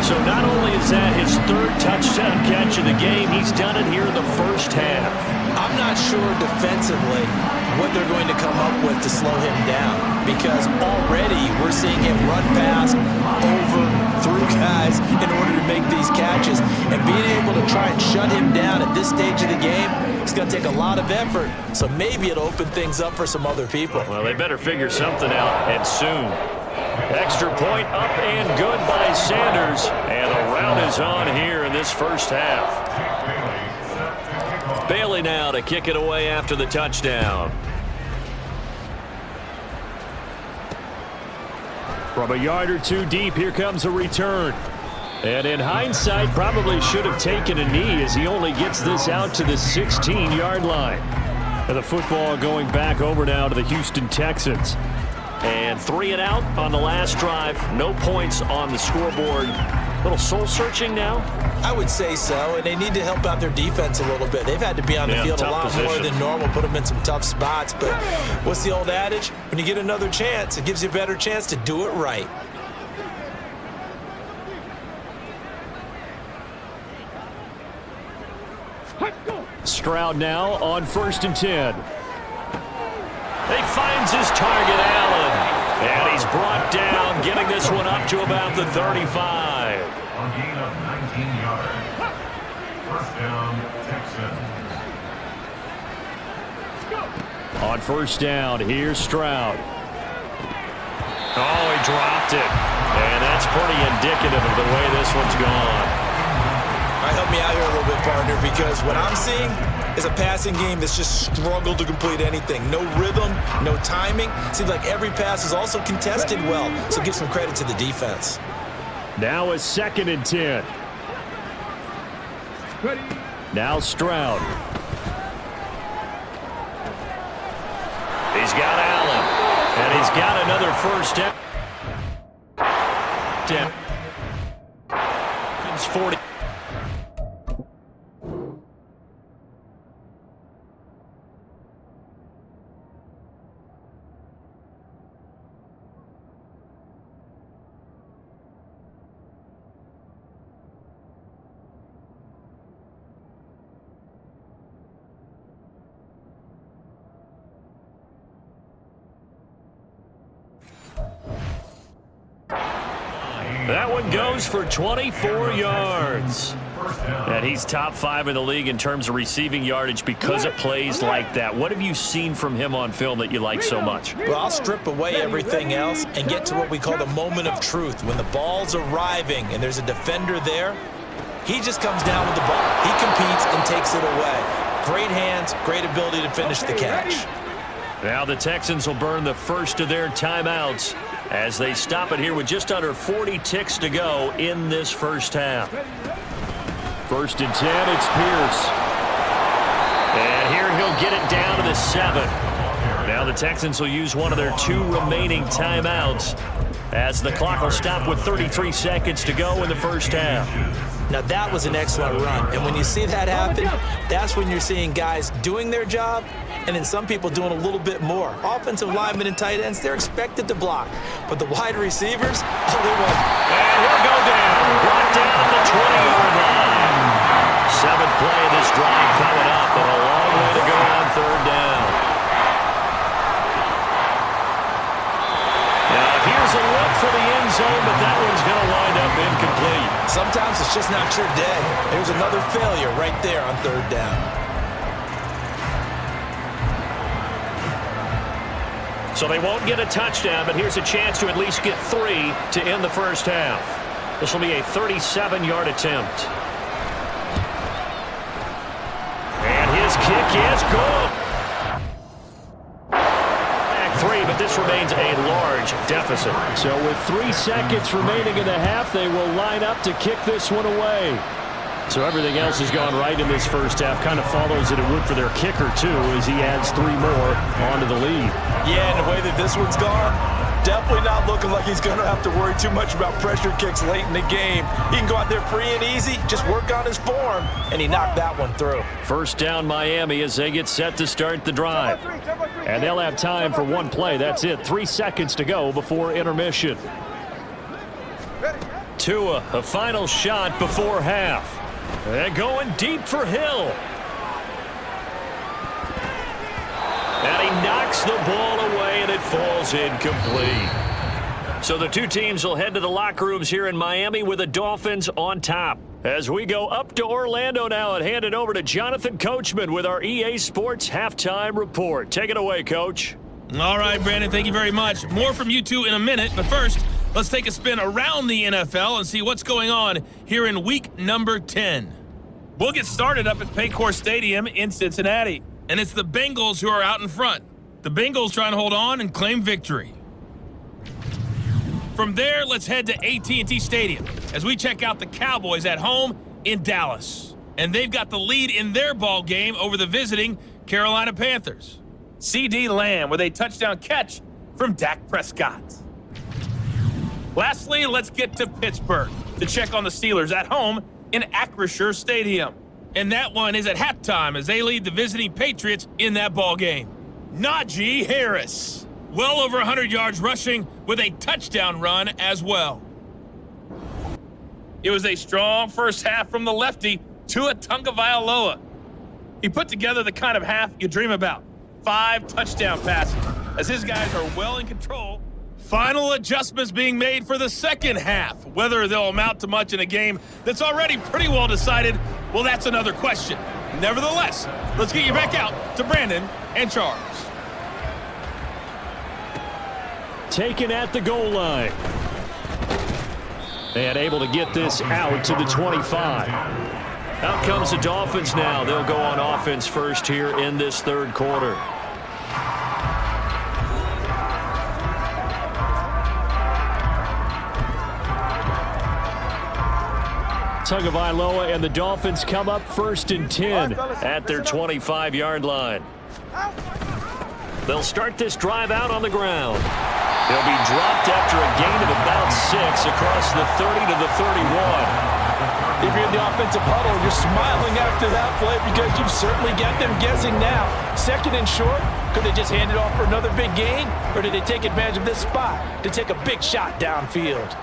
So not only is that his 3rd touchdown catch of the game, he's done it here in the first half. I'm not sure defensively what they're going to come up with to slow him down, because already we're seeing him run past, over, through guys in order to make these catches. And being able to try and shut him down at this stage of the game, it's going to take a lot of effort. So maybe it'll open things up for some other people. Well, they better figure something out, and soon. Extra point up and good by Sanders. And the round is on here in this first half. Bailey now to kick it away after the touchdown. From a yard or two deep, here comes a return. And in hindsight, probably should have taken a knee as he only gets this out to the 16-yard line. And the football going back over now to the Houston Texans. And 3 and out on the last drive. No points on the scoreboard. A little soul-searching now? I would say so, and they need to help out their defense a little bit. They've had to be on the field a lot more than normal, put them in some tough spots. But what's the old adage? When you get another chance, it gives you a better chance to do it right. Stroud now on 1st and 10. He finds his target, Allen. And he's brought down, getting this one up to about the 35. On gain of 19 yards. First down, Texans. On 1st down, here's Stroud. Oh, he dropped it. And that's pretty indicative of the way this one's gone. All right, help me out here a little bit, partner, because what I'm seeing is a passing game that's just struggled to complete anything. No rhythm, no timing. Seems like every pass is also contested well, so give some credit to the defense. Now a 2nd and 10. Now Stroud. He's got Allen. And he's got another first down. 40. That one goes for 24 yards. And he's top 5 in the league in terms of receiving yardage because of plays like that. What have you seen from him on film that you like so much? Well, I'll strip away everything else and get to what we call the moment of truth. When the ball's arriving and there's a defender there, he just comes down with the ball. He competes and takes it away. Great hands, great ability to finish the catch. Now the Texans will burn the first of their timeouts as they stop it here with just under 40 ticks to go in this first half. 1st and 10, it's Pierce. And here he'll get it down to the 7. Now the Texans will use one of their 2 remaining timeouts as the clock will stop with 33 seconds to go in the first half. Now that was an excellent run, and when you see that happen, that's when you're seeing guys doing their job and then some people doing a little bit more. Offensive linemen and tight ends, they're expected to block, but the wide receivers, oh, they won't. And he'll go down, brought down at the 20-yard line. 7th play of this drive coming up, and a long way to go on 3rd down. Now here's a look for the end zone, but that one's going to wind up incomplete. Sometimes it's just not your day. There's another failure right there on 3rd down. So they won't get a touchdown, but here's a chance to at least get 3 to end the first half. This will be a 37-yard attempt. And his kick is good. Back 3, but this remains a large deficit. So with 3 seconds remaining in the half, they will line up to kick this one away. So everything else has gone right in this first half. Kind of follows that it would for their kicker, too, as he adds 3 more onto the lead. Yeah, and the way that this one's gone, definitely not looking like he's going to have to worry too much about pressure kicks late in the game. He can go out there free and easy, just work on his form, and he knocked that one through. First down Miami as they get set to start the drive. And they'll have time for 1 play. That's it. 3 seconds to go before intermission. Tua, a final shot before half. And going deep for Hill. And he knocks the ball away, and it falls incomplete. So the 2 teams will head to the locker rooms here in Miami with the Dolphins on top. As we go up to Orlando now and hand it over to Jonathan Coachman with our EA Sports Halftime Report. Take it away, Coach. All right, Brandon, thank you very much. More from you two in a minute, but first, let's take a spin around the NFL and see what's going on here in week number 10. We'll get started up at Paycor Stadium in Cincinnati, and it's the Bengals who are out in front. The Bengals trying to hold on and claim victory. From there, let's head to AT&T Stadium as we check out the Cowboys at home in Dallas. And they've got the lead in their ball game over the visiting Carolina Panthers. CD Lamb with a touchdown catch from Dak Prescott. Lastly, let's get to Pittsburgh to check on the Steelers at home in Acrisure Stadium. And that one is at halftime as they lead the visiting Patriots in that ball game. Najee Harris, well over 100 yards rushing with a touchdown run as well. It was a strong first half from the lefty, Tua Tagovailoa. He put together the kind of half you dream about. 5 touchdown passes as his guys are well in control. Final adjustments being made for the second half. Whether they'll amount to much in a game that's already pretty well decided, well, that's another question. Nevertheless, let's get you back out to Brandon and Charles. Taken at the goal line. And able to get this out to the 25. Out comes the Dolphins now. They'll go on offense first here in this third quarter. Tagovailoa and the Dolphins come up 1st and 10 at their 25-yard line. They'll start this drive out on the ground. They'll be dropped after a gain of about 6 across the 30 to the 31. If you're in the offensive huddle, you're smiling after that play because you've certainly got them guessing now. 2nd and short, could they just hand it off for another big gain? Or did they take advantage of this spot to take a big shot downfield?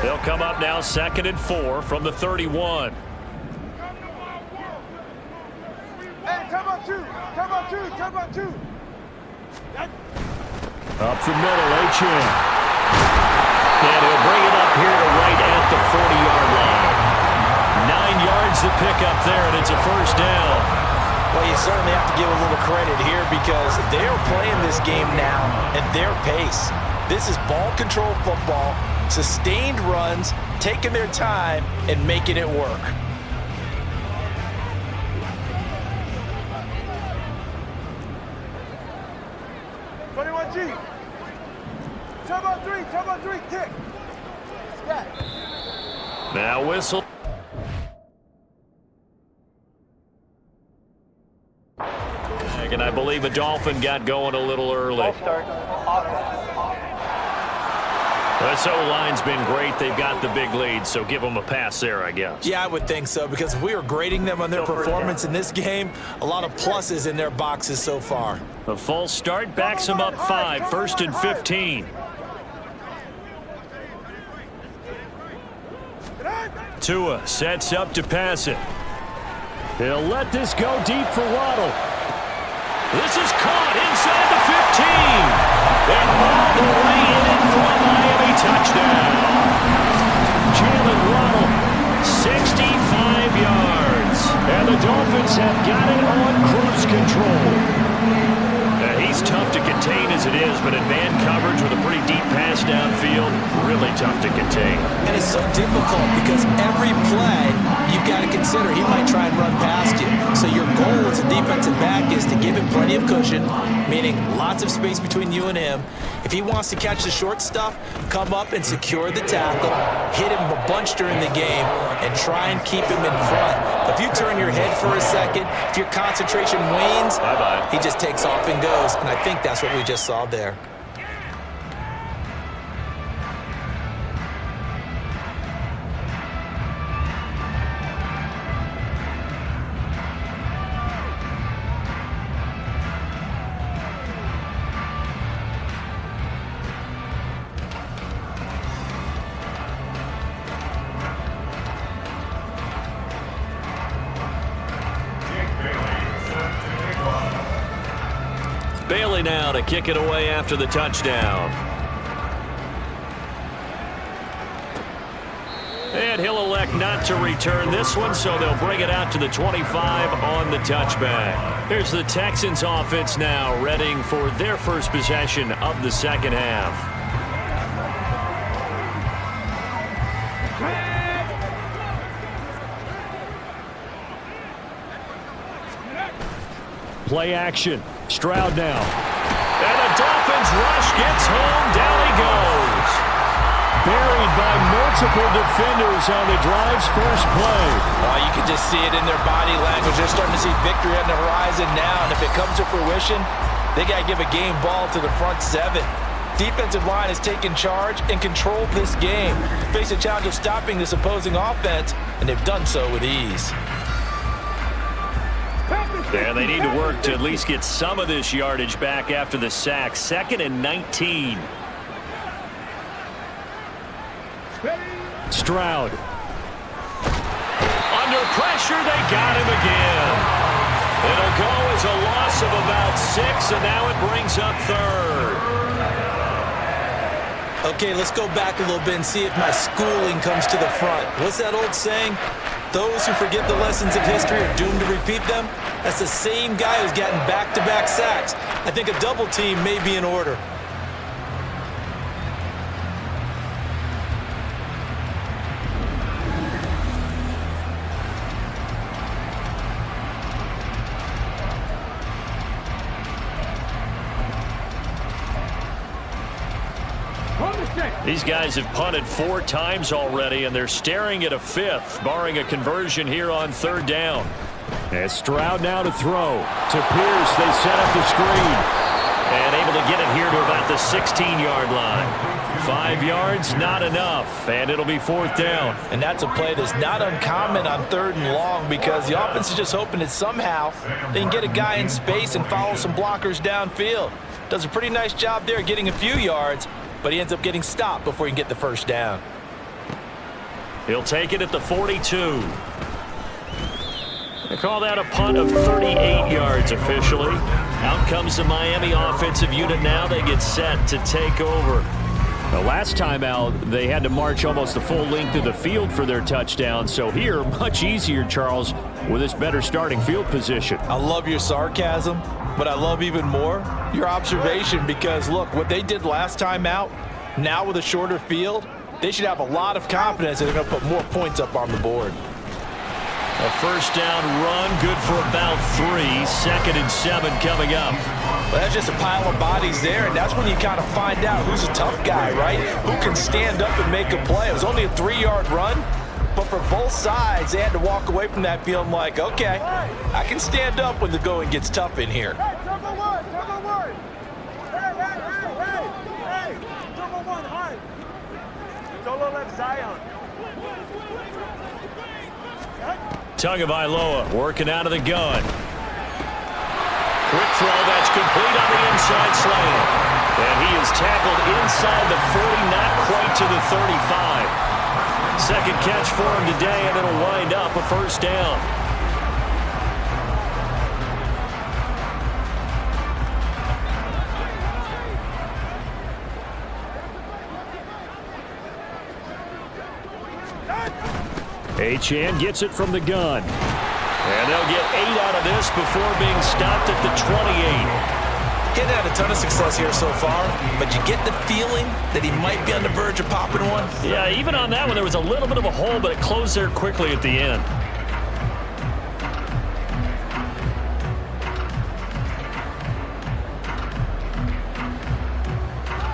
They'll come up now 2nd and 4 from the 31. Hey, come on, 2. Come on, 2. Come on, 2. Up the middle, H.M. And he'll bring it up here to right at the 40-yard line. 9 yards to pick up there, and it's a first down. Well, you certainly have to give a little credit here because they're playing this game now at their pace. This is ball control football, sustained runs, taking their time, and making it work. G. Turbo 3, kick. Scat. Now whistle. And I believe a Dolphin got going a little early. This O-line's been great. They've got the big lead, so give them a pass there, I guess. Yeah, I would think so, because if we were grading them on their performance in this game, a lot of pluses in their boxes so far. A false start backs them up 5, 1st and 15. Tua sets up to pass it. He'll let this go deep for Waddle. This is caught inside the 15. And all the way in for a Miami touchdown. Jalen Waddle, 65 yards. And the Dolphins have got it on cruise control. He's tough to contain as it is, but in man coverage with a pretty deep pass downfield, really tough to contain. And it's so difficult because every play you've got to consider he might try and run past you. So your goal as a defensive back is to give him plenty of cushion, meaning lots of space between you and him. If he wants to catch the short stuff, come up and secure the tackle, hit him a bunch during the game, and try and keep him in front. If you turn your head for a second, if your concentration wanes, bye-bye. He just takes off and goes. And I think that's what we just saw there. Bailey now to kick it away after the touchdown. And he'll elect not to return this one, so they'll bring it out to the 25 on the touchback. Here's the Texans offense now, readying for their first possession of the second half. Play action. Stroud now. And the Dolphins rush gets home. Down he goes. Buried by multiple defenders on the drive's first play. Oh, you can just see it in their body language. They're starting to see victory on the horizon now. And if it comes to fruition, they got to give a game ball to the front 7. Defensive line has taken charge and controlled this game. Face a challenge of stopping this opposing offense, and they've done so with ease. Yeah, they need to work to at least get some of this yardage back after the sack. 2nd and 19. Stroud. Under pressure, they got him again. It'll go as a loss of about 6, and now it brings up 3rd. Okay, let's go back a little bit and see if my schooling comes to the front. What's that old saying? Those who forget the lessons of history are doomed to repeat them. That's the same guy who's gotten back-to-back sacks. I think a double team may be in order. These guys have punted 4 times already, and they're staring at a 5th, barring a conversion here on 3rd down. And Stroud now to throw. To Pierce, they set up the screen. And able to get it here to about the 16-yard line. 5 yards, not enough, and it'll be 4th down. And that's a play that's not uncommon on 3rd and long, because the offense is just hoping that somehow they can get a guy in space and follow some blockers downfield. Does a pretty nice job there getting a few yards, but he ends up getting stopped before he can get the first down. He'll take it at the 42. They call that a punt of 38 yards officially. Out comes the Miami offensive unit now. They get set to take over. The last time out, they had to march almost the full length of the field for their touchdown. So here, much easier, Charles, with this better starting field position. I love your sarcasm, but I love even more your observation, because, look, what they did last time out, now with a shorter field, they should have a lot of confidence that they're going to put more points up on the board. A first down run, good for about 3. 2nd and 7 coming up. Well, that's just a pile of bodies there, and that's when you kind of find out who's a tough guy, right? Who can stand up and make a play. It was only a 3-yard run, but for both sides, they had to walk away from that feeling like, okay, I can stand up when the going gets tough in here. Hey, number one. Hey, number one, high. Solo left Zion. Tagovailoa working out of the gun. Quick throw, that's complete on the inside slant. And he is tackled inside the 40, not quite to the 35. Second catch for him today, and it'll wind up a first down. Achane gets it from the gun. And they'll get 8 out of this before being stopped at the 28. He hadn't had a ton of success here so far, but you get the feeling that he might be on the verge of popping one. Yeah, even on that one, there was a little bit of a hole, but it closed there quickly at the end.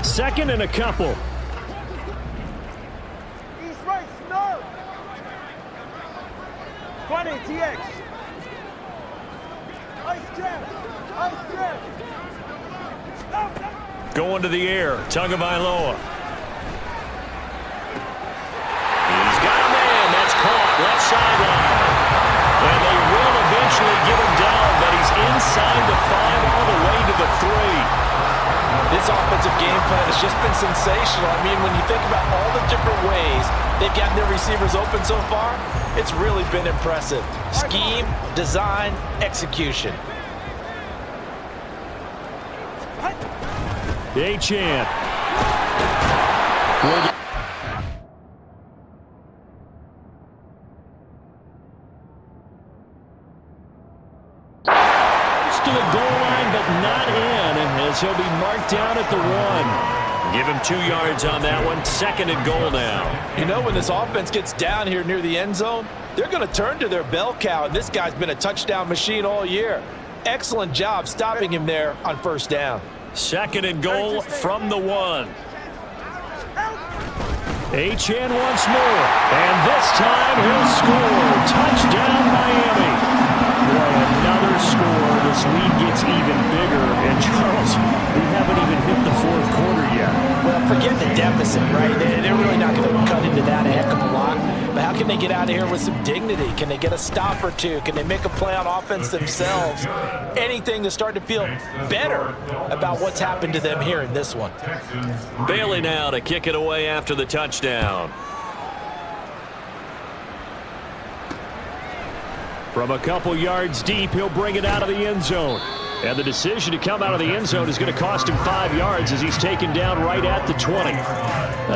Second and a couple. East right, snug. 20, TX. Ice jab. Going to the air, Tagovailoa. He's got a man. That's caught. Left sideline. And they will eventually get him down, but he's inside the 5 all the way to the 3. This offensive game plan has just been sensational. I mean, when you think about all the different ways they've gotten their receivers open so far, it's really been impressive. Scheme, design, execution. Achane. To the goal line, but not in, as he'll be marked down at the 1. Give him 2 yards on that one. 2nd and goal now. You know, when this offense gets down here near the end zone, they're going to turn to their bell cow, and this guy's been a touchdown machine all year. Excellent job stopping him there on first down. 2nd and goal from the 1. Achane once more. And this time he'll score. Touchdown, Miami. Boy, another score. This lead gets even bigger. And Charles, we haven't even hit the 4th quarter yet. Well, forget the deficit, right? They're really not going to cut into that a heck of a lot. But how can they get out of here with some dignity? Can they get a stop or two? Can they make a play on offense themselves? Anything to start to feel better about what's happened to them here in this one. Bailey now to kick it away after the touchdown. From a couple yards deep, he'll bring it out of the end zone. And the decision to come out of the end zone is going to cost him 5 yards as he's taken down right at the 20.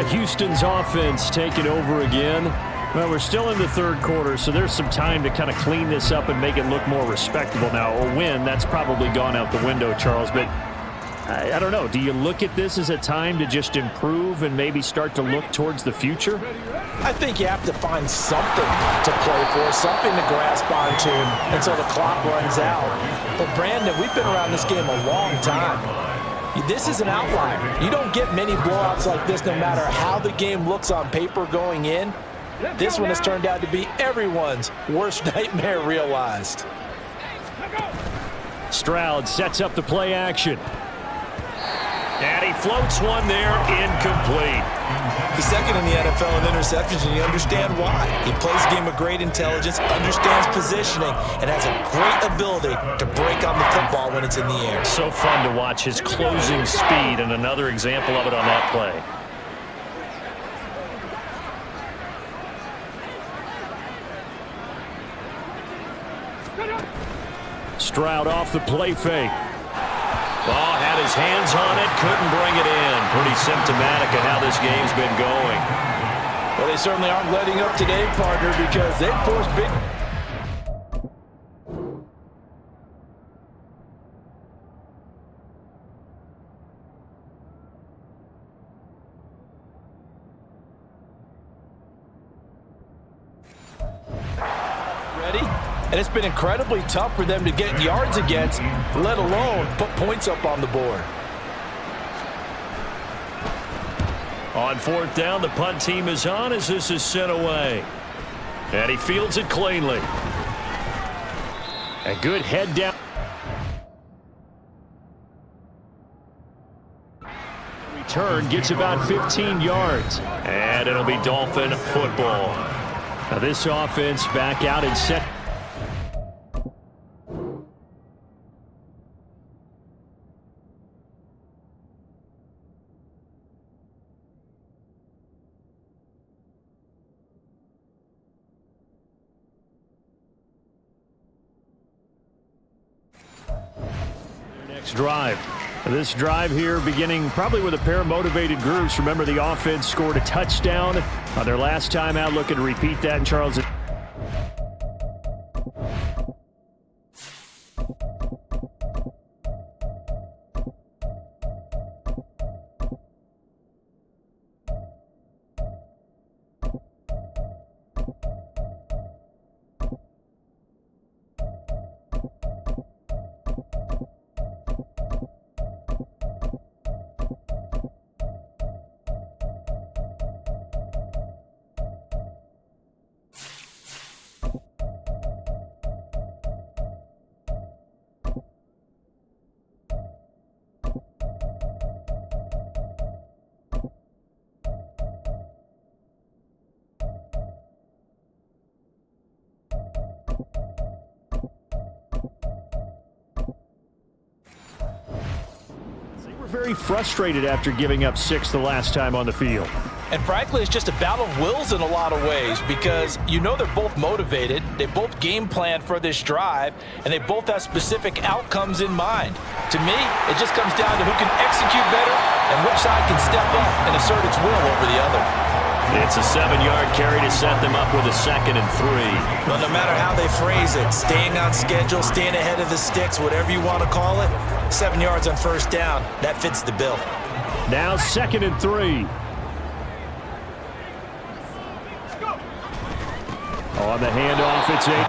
Houston's offense taking over again. Well, we're still in the 3rd quarter, so there's some time to kind of clean this up and make it look more respectable now. A win, that's probably gone out the window, Charles, but I don't know. Do you look at this as a time to just improve and maybe start to look towards the future? I think you have to find something to play for, something to grasp onto until the clock runs out. But, Brandon, we've been around this game a long time. This is an outlier. You don't get many blowouts like this no matter how the game looks on paper going in. This one has turned out to be everyone's worst nightmare realized. Stroud sets up the play action. And he floats one there, incomplete. He's second in the NFL in interceptions, and you understand why. He plays a game with great intelligence, understands positioning, and has a great ability to break on the football when it's in the air. So fun to watch his closing speed, and another example of it on that play. Stroud off the play fake. Ball had his hands on it, couldn't bring it in. Pretty symptomatic of how this game's been going. Well, they certainly aren't letting up today, partner, because they forced big... Ready? and it's been incredibly tough for them to get yards against, let alone put points up on the board. On 4th down, the punt team is on as this is sent away. And he fields it cleanly. A good head down. Return gets about 15 yards. And it'll be Dolphin football. Now this offense back out in set. Drive. This drive here beginning probably with a pair of motivated groups. Remember, the offense scored a touchdown on their last time out. Looking to repeat that in Charles. Very frustrated after giving up 6 the last time on the field. And frankly, it's just a battle of wills in a lot of ways because you know they're both motivated, they both game plan for this drive, and they both have specific outcomes in mind. To me, it just comes down to who can execute better and which side can step up and assert its will over the other. It's a 7-yard carry to set them up with a 2nd and 3. Well, no matter how they phrase it, staying on schedule, staying ahead of the sticks, whatever you want to call it, 7 yards on 1st down, that fits the bill. Now 2nd and 3. On the handoff, it's 8.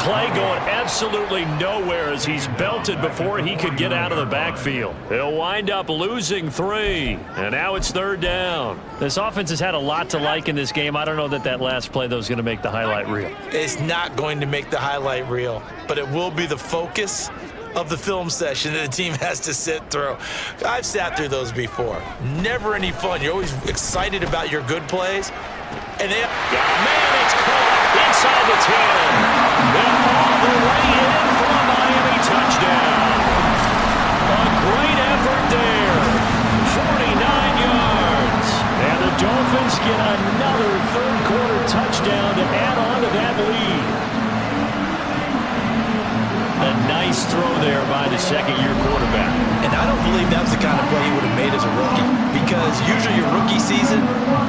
Play going absolutely nowhere as he's belted before he could get out of the backfield. He'll wind up losing 3, and now it's 3rd down. This offense has had a lot to like in this game. I don't know that that last play, though, is going to make the highlight reel. It's not going to make the highlight reel, but it will be the focus of the film session that the team has to sit through. I've sat through those before. Never any fun. You're always excited about your good plays. And they man, it's caught inside the 10. And all the way in for a Miami touchdown. A great effort there. 49 yards. And the Dolphins get another 3rd-quarter touchdown to add on to that lead. A nice throw there by the 2nd-year quarterback. And I don't believe that was the kind of play he would have made as a rookie, because usually your rookie season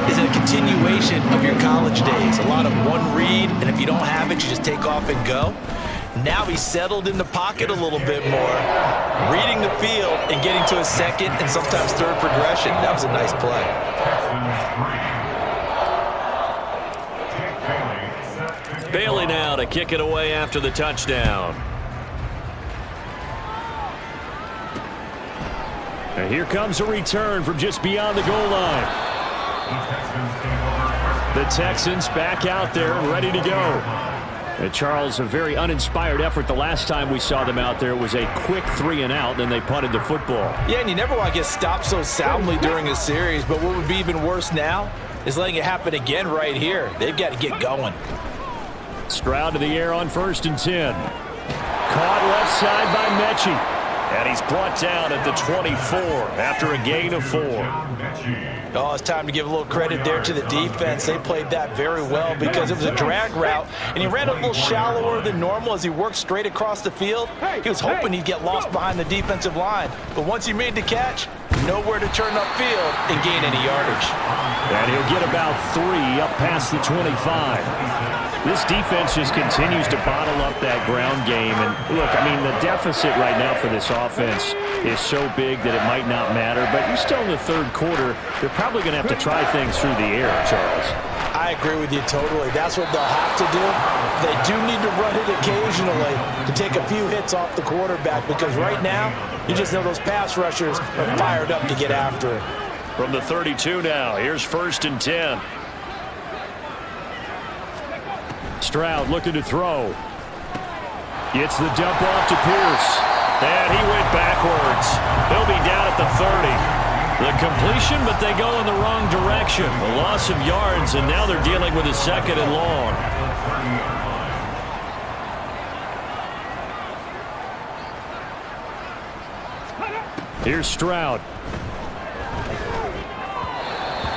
is a continuation of your college days. A lot of one read, and if you don't have it, you just take off and go. Now he's settled in the pocket a little bit more, reading the field and getting to a 2nd and sometimes 3rd progression. That was a nice play. Bailey now to kick it away after the touchdown. And here comes a return from just beyond the goal line. The Texans back out there and ready to go. And Charles, a very uninspired effort the last time we saw them out there. It was a quick 3-and-out, then they punted the football. Yeah, and you never want to get stopped so soundly during a series, but what would be even worse now is letting it happen again right here. They've got to get going. Stroud to the air on 1st and 10. Caught left side by Mechie. And he's brought down at the 24 after a gain of 4. Oh, it's time to give a little credit there to the defense. They played that very well because it was a drag route, and he ran a little shallower than normal as he worked straight across the field. He was hoping he'd get lost behind the defensive line, but once he made the catch, nowhere to turn upfield and gain any yardage. And he'll get about 3 up past the 25. This defense just continues to bottle up that ground game. And look, I mean, the deficit right now for this offense is so big that it might not matter. But you're still in the third quarter. They're probably going to have to try things through the air, Charles. I agree with you totally. That's what they'll have to do. They do need to run it occasionally to take a few hits off the quarterback, because right now, you just know those pass rushers are fired up to get after it. From the 32 now, here's 1st and 10. Stroud looking to throw. Gets the dump off to Pierce. And he went backwards. He'll be down at the 30. The completion, but they go in the wrong direction. A loss of yards, and now they're dealing with a 2nd and long. Here's Stroud.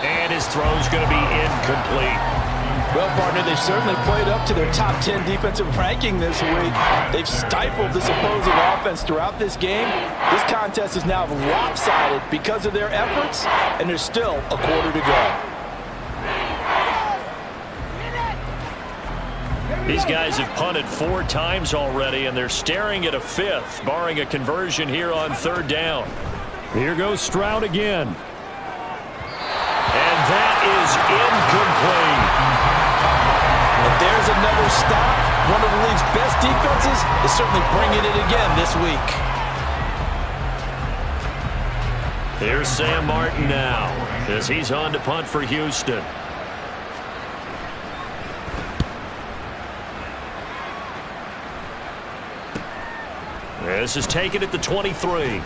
And his throw's going to be incomplete. Well, partner, they've certainly played up to their top 10 defensive ranking this week. They've stifled this opposing offense throughout this game. This contest is now lopsided because of their efforts, and there's still a quarter to go. These guys have punted 4 times already, and they're staring at a 5th, barring a conversion here on 3rd down. Here goes Stroud again. And that is incomplete. And there's another stop. One of the league's best defenses is certainly bringing it again this week. Here's Sam Martin now, as he's on to punt for Houston. This is taken at the 23.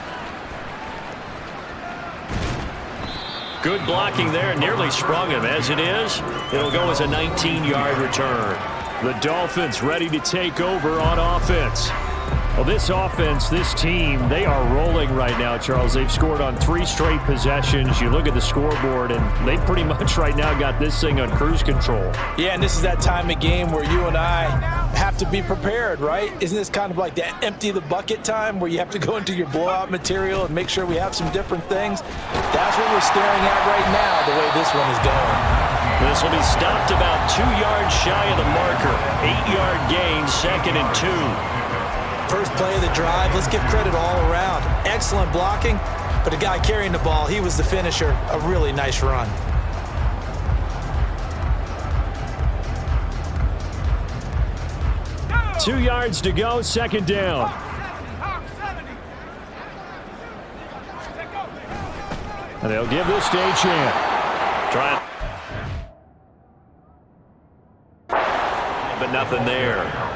Good blocking there, nearly sprung him. As it is, it'll go as a 19-yard return. The Dolphins ready to take over on offense. Well, this offense, this team, they are rolling right now, Charles. They've scored on 3 straight possessions. You look at the scoreboard, and they pretty much right now got this thing on cruise control. Yeah, and this is that time of game where you and I have to be prepared, right? Isn't this kind of like that empty the bucket time where you have to go into your blowout material and make sure we have some different things? That's what we're staring at right now, the way this one is going. This will be stopped about 2 yards shy of the marker. 8-yard gain, 2nd and 2. First play of the drive, let's give credit all around. Excellent blocking, but the guy carrying the ball, he was the finisher. A really nice run. Two yards to go, 2nd down. And they'll give this to Achane. Try it. But nothing there.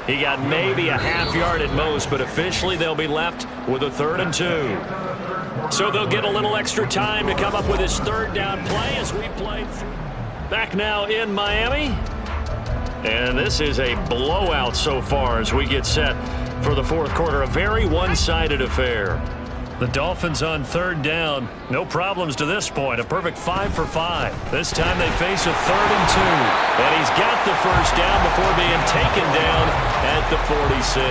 He got maybe a half yard at most, but officially they'll be left with a 3rd and 2. So they'll get a little extra time to come up with his 3rd down play as we play. Back now in Miami. And this is a blowout so far as we get set for the 4th quarter. A very one-sided affair. The Dolphins on 3rd down. No problems to this point. A perfect 5 for 5. This time they face a 3rd and 2. And he's got the 1st down before being taken down at the 46.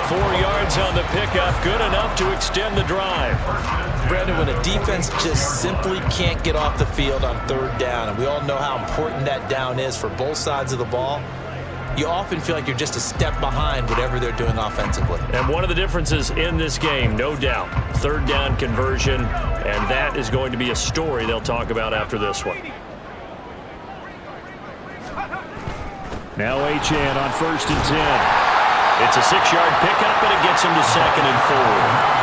4 yards on the pickup. Good enough to extend the drive. Brandon, when a defense just simply can't get off the field on 3rd down, and we all know how important that down is for both sides of the ball, you often feel like you're just a step behind whatever they're doing offensively. And one of the differences in this game, no doubt, 3rd down conversion, and that is going to be a story they'll talk about after this one. Now Achane on 1st and 10. It's a 6-yard pickup, but it gets him to 2nd and 4.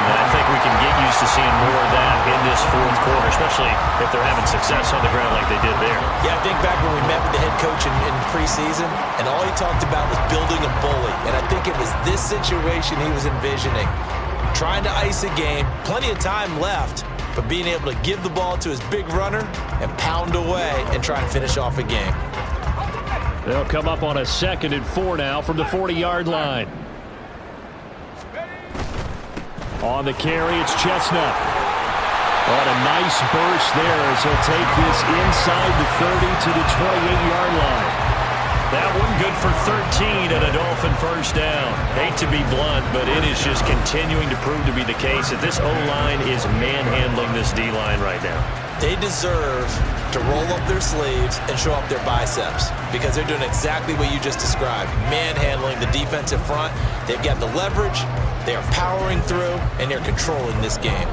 And I think we can get used to seeing more of that in this 4th quarter, especially if they're having success on the ground like they did there. Yeah, I think back when we met with the head coach in preseason, and all he talked about was building a bully. And I think it was this situation he was envisioning. Trying to ice a game, plenty of time left, but being able to give the ball to his big runner and pound away and try and finish off a game. They'll come up on a 2nd and 4 now from the 40-yard line. On the carry, it's Chestnut. On a nice burst there as he'll take this inside the 30 to the 28-yard line. That one good for 13 and a Dolphin first down. Hate to be blunt, but it is just continuing to prove to be the case that this O-line is manhandling this D-line right now. They deserve to roll up their sleeves and show up their biceps because they're doing exactly what you just described, manhandling the defensive front. They've got the leverage, they are powering through, and they're controlling this game.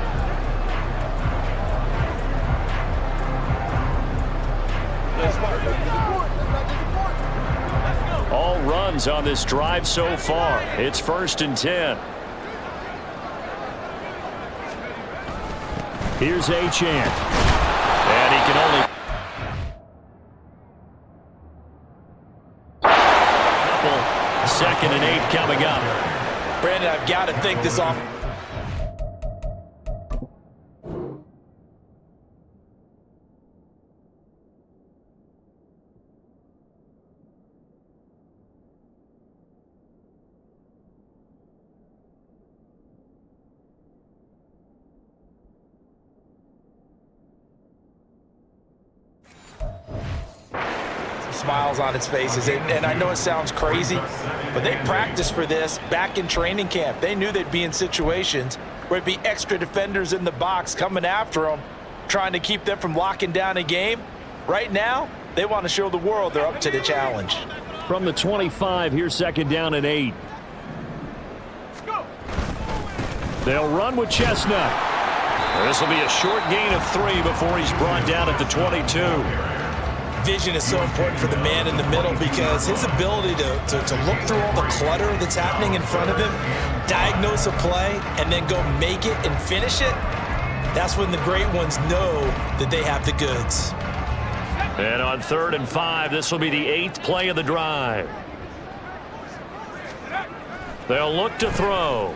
All runs on this drive so far. It's 1st and 10. Here's Achane. And he can only... Couple. 2nd and 8 coming up. Brandon, I've got to think this off. Smiles on its faces, and I know it sounds crazy, but they practiced for this back in training camp. They knew they'd be in situations where it'd be extra defenders in the box coming after them, trying to keep them from locking down a game. Right now, they want to show the world they're up to the challenge. From the 25, here's 2nd down and 8. They'll run with Chestnut. This will be a short gain of 3 before he's brought down at the 22. Vision is so important for the man in the middle because his ability to look through all the clutter that's happening in front of him, diagnose a play, and then go make it and finish it, that's when the great ones know that they have the goods. And on 3rd and 5, this will be the 8th play of the drive. They'll look to throw.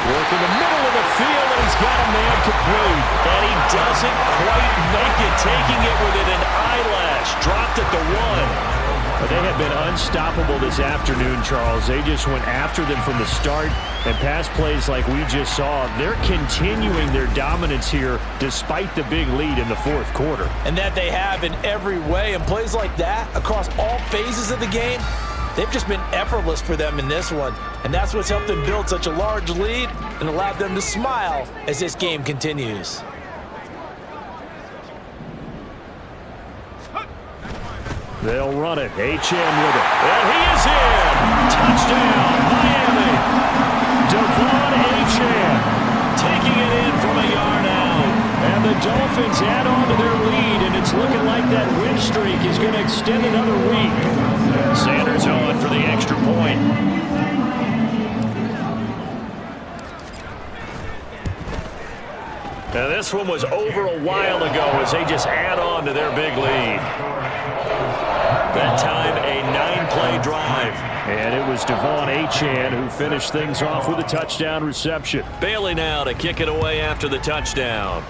Work in the middle of the field, and he's got a man complete. And he doesn't quite make it, taking it within an eyelash. Dropped at the 1. But they have been unstoppable this afternoon, Charles. They just went after them from the start, and pass plays like we just saw. They're continuing their dominance here despite the big lead in the 4th quarter. And that they have in every way. And plays like that across all phases of the game, they've just been effortless for them in this one. And that's what's helped them build such a large lead and allowed them to smile as this game continues. They'll run it. Achane with it. And he is in. Touchdown, Miami. Devon Achane Taking it in from a yard out. And the Dolphins add on to their lead, and it's looking like that win streak is going to extend another week. Sanders on for the extra point. Now this one was over a while ago as they just add on to their big lead. That time a 9-play drive. And it was Devon Achane who finished things off with a touchdown reception. Bailey now to kick it away after the touchdown.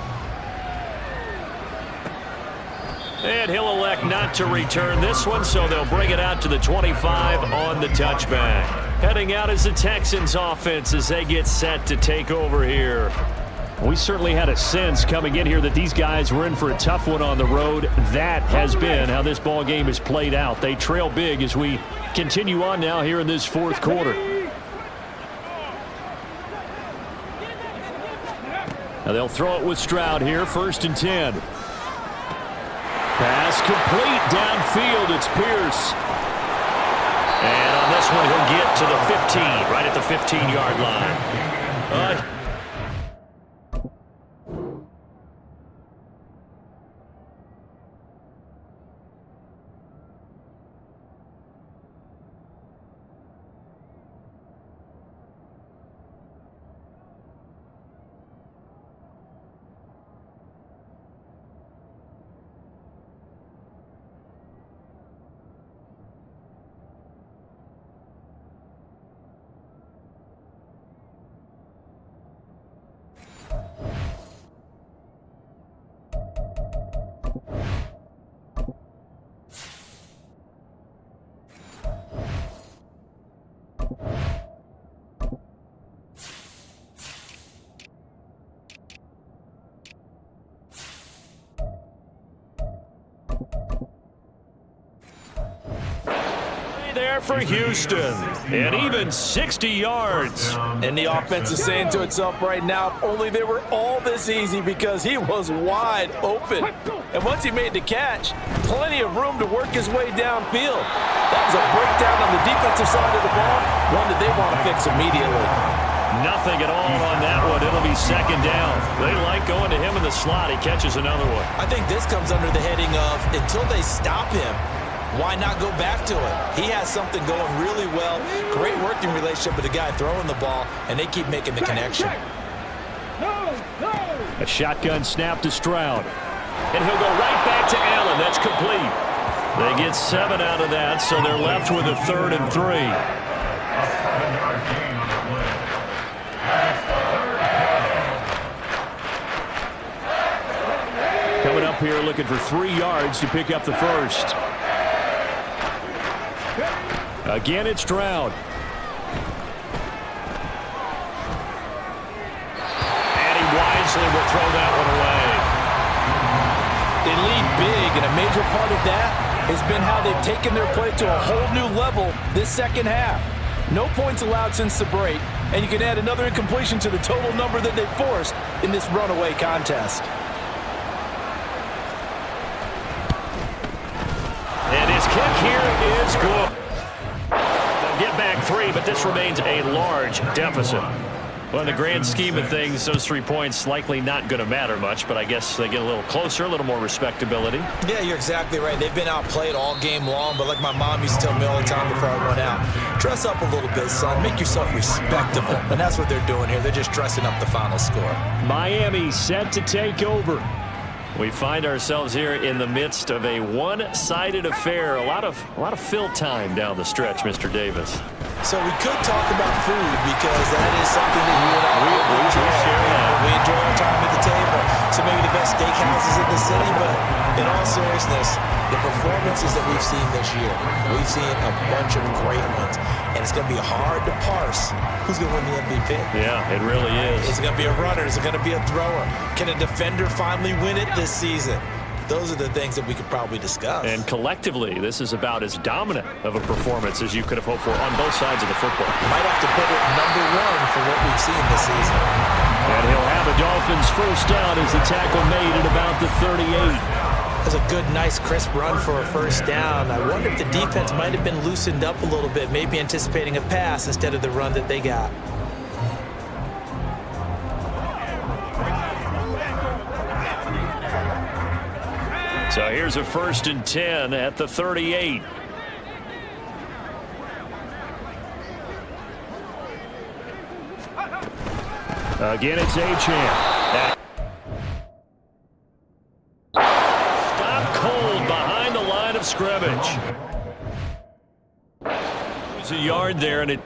And he'll elect not to return this one, so they'll bring it out to the 25 on the touchback. Heading out is the Texans offense as they get set to take over here. We certainly had a sense coming in here that these guys were in for a tough one on the road. That has been how this ball game has played out. They trail big as we continue on now here in this 4th quarter. Now they'll throw it with Stroud here, 1st and 10. Pass complete downfield. It's Pierce. And on this one, he'll get to the 15, right at the 15-yard line. there for Houston. And even 60 yards. And the offense is saying to itself right now, if only they were all this easy, because he was wide open. And once he made the catch, plenty of room to work his way downfield. That was a breakdown on the defensive side of the ball, one that they want to fix immediately. Nothing at all on that one. It'll be second down. They like going to him in the slot. He catches another one. I think this comes under the heading of, until they stop him, why not go back to it? He has something going really well. Great working relationship with the guy throwing the ball, and they keep making the connection. A shotgun snap to Stroud. And he'll go right back to Allen. That's complete. They get 7 out of that, so they're left with a 3rd and 3. A 7-yard gain on the play. That's the 3rd down. Coming up here looking for 3 yards to pick up the first. Again, it's Stroud. And he wisely will throw that one away. They lead big, and a major part of that has been how they've taken their play to a whole new level this second half. No points allowed since the break, and you can add another incompletion to the total number that they forced in this runaway contest. And his kick here is good. They'll get back 3, but this remains a large deficit. Well, in the grand scheme of things, those 3 points likely not going to matter much, but I guess they get a little closer, a little more respectability. Yeah, you're exactly right. They've been outplayed all game long, but like my mom used to tell me all the time before I went out, dress up a little bit, son. Make yourself respectable. And that's what they're doing here. They're just dressing up the final score. Miami set to take over. We find ourselves here in the midst of a one-sided affair. A lot of fill time down the stretch, Mr. Davis. So we could talk about food, because that is something that you and I we enjoy our time at the table. So maybe the best steakhouses in the city, but in all seriousness, the performances that we've seen this year, we've seen a bunch of great ones, and it's going to be hard to parse who's going to win the MVP. Yeah, it really is. Is it going to be a runner? Is it going to be a thrower? Can a defender finally win it this season? Those are the things that we could probably discuss. And collectively, this is about as dominant of a performance as you could have hoped for on both sides of the football. Might have to put it number 1 for what we've seen this season. And he'll have a Dolphins first down as the tackle made at about the 38. That's a good, nice, crisp run for a first down. I wonder if the defense might have been loosened up a little bit, maybe anticipating a pass instead of the run that they got. So here's a 1st and 10 at the 38. Again, it's Achane. Stop cold behind the line of scrimmage. There's a yard there, and it...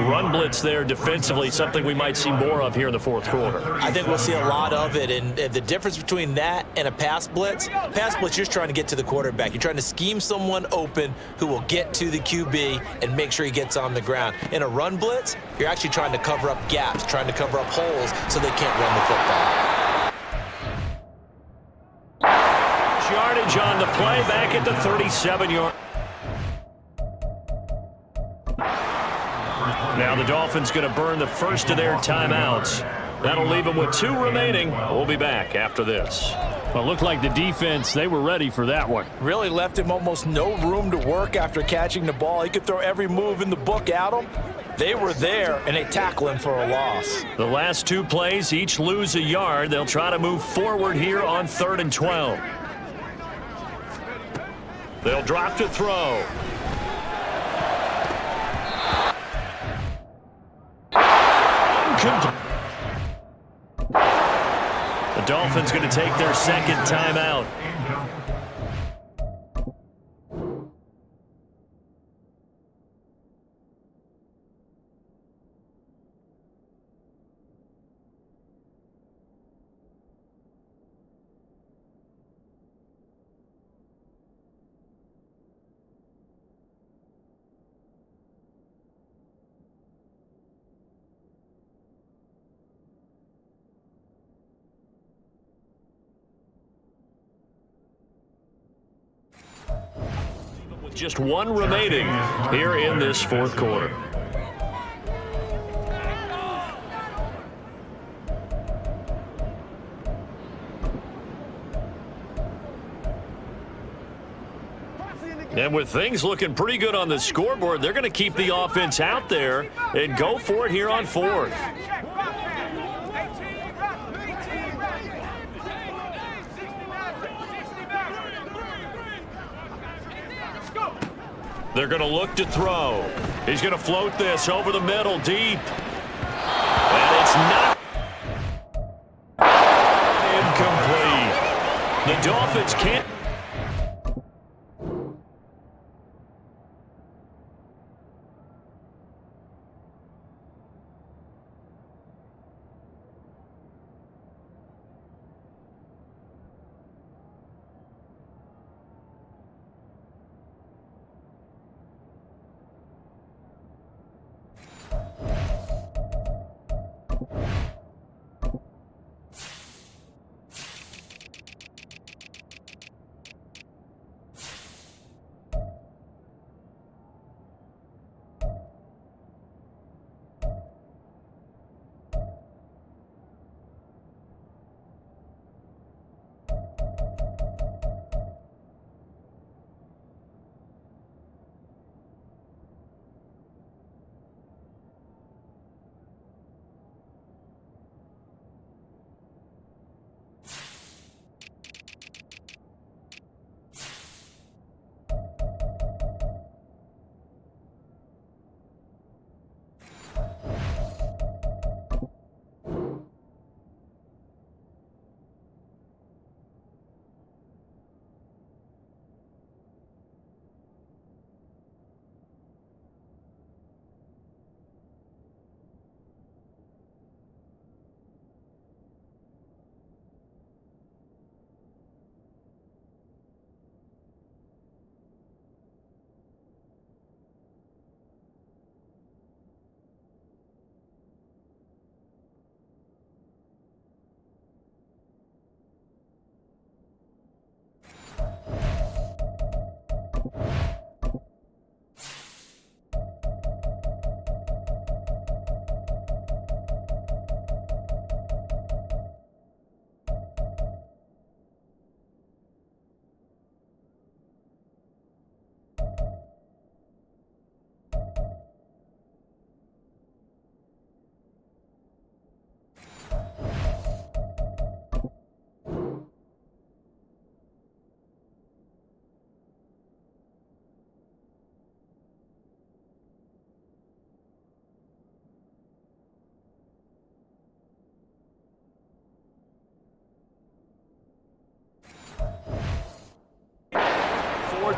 Run blitz there defensively, something we might see more of here in the 4th quarter. I think we'll see a lot of it, and the difference between that and a pass blitz, you're just trying to get to the quarterback. You're trying to scheme someone open who will get to the QB and make sure he gets on the ground. In a run blitz, you're actually trying to cover up gaps, trying to cover up holes so they can't run the football. Yardage on the play back at the 37-yard. Now the Dolphins going to burn the first of their timeouts. That'll leave them with 2 remaining. We'll be back after this. Well, it looked like the defense, they were ready for that one. Really left him almost no room to work after catching the ball. He could throw every move in the book at him. They were there, and they tackle him for a loss. The last two plays each lose a yard. They'll try to move forward here on 3rd and 12. They'll drop to throw. The Dolphins going to take their second timeout. Just one remaining here in this fourth quarter. And with things looking pretty good on the scoreboard, they're going to keep the offense out there and go for it here on 4th. They're going to look to throw. He's going to float this over the middle deep. And it's not incomplete. The Dolphins can't.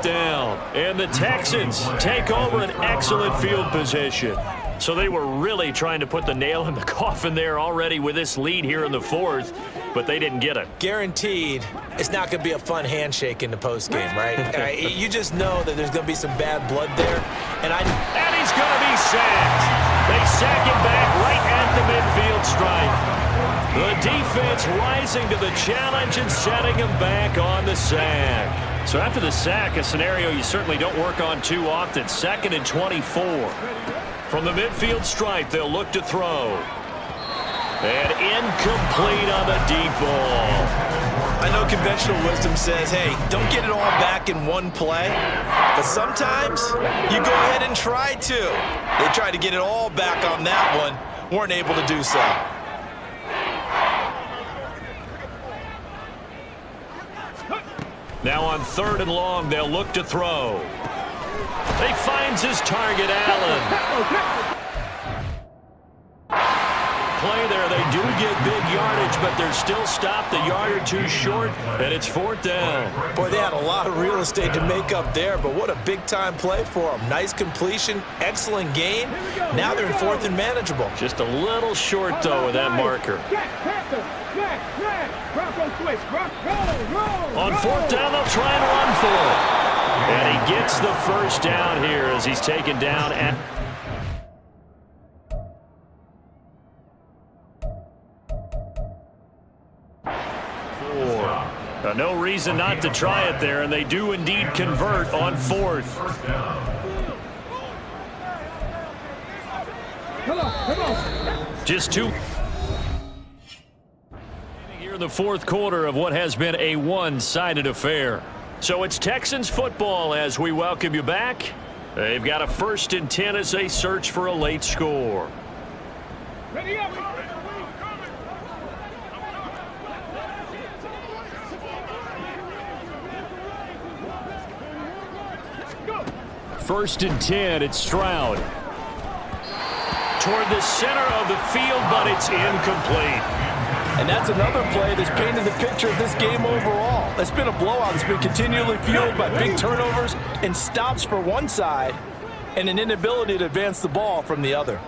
Down, and the Texans take over an excellent field position. So they were really trying to put the nail in the coffin there already with this lead here in the 4th, but they didn't get it. Guaranteed, it's not going to be a fun handshake in the postgame, right? You just know that there's going to be some bad blood there. And he's going to be sacked. They sack him back right at the midfield stripe. The defense rising to the challenge and setting him back on the sack. So after the sack, a scenario you certainly don't work on too often. 2nd and 24. From the midfield stripe, they'll look to throw. And incomplete on the deep ball. I know conventional wisdom says, hey, don't get it all back in one play. But sometimes you go ahead and try to. They tried to get it all back on that one. Weren't able to do so. Now on 3rd and long, they'll look to throw. He finds his target, Allen. Play there, they do get big yardage, but they're still stopped a yard or two short, and it's 4th down. Boy, they had a lot of real estate to make up there, but what a big-time play for them. Nice completion, excellent gain. Now they're in 4th and manageable. Just a little short, though, with that marker. On 4th down, they'll try and run for it. And he gets the first down here as he's taken down at... No reason not to try it there, and they do indeed convert on 4th. Just 2. Here in the 4th quarter of what has been a one-sided affair. So it's Texans football as we welcome you back. They've got a 1st and 10 as they search for a late score. Ready up. 1st and 10, it's Stroud. Toward the center of the field, but it's incomplete. And that's another play that's painted the picture of this game overall. It's been a blowout. It's been continually fueled by big turnovers and stops for one side and an inability to advance the ball from the other.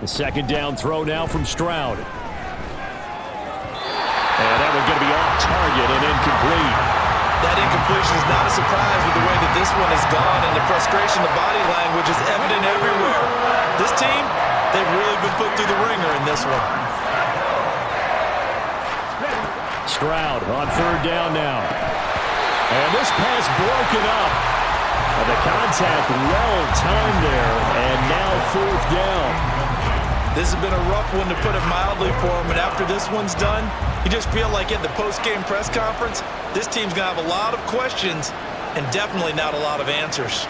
The 2nd down throw now from Stroud. And that one going to be off target and incomplete. That incompletion is not a surprise with the way that this one has gone, and the frustration, the body language is evident everywhere. This team, they've really been put through the ringer in this one. Stroud on 3rd down now. And this pass broken up. And the contact well timed there, and now 4th down. This has been a rough one, to put it mildly, for him, and after this one's done, you just feel like at the post-game press conference, this team's going to have a lot of questions and definitely not a lot of answers.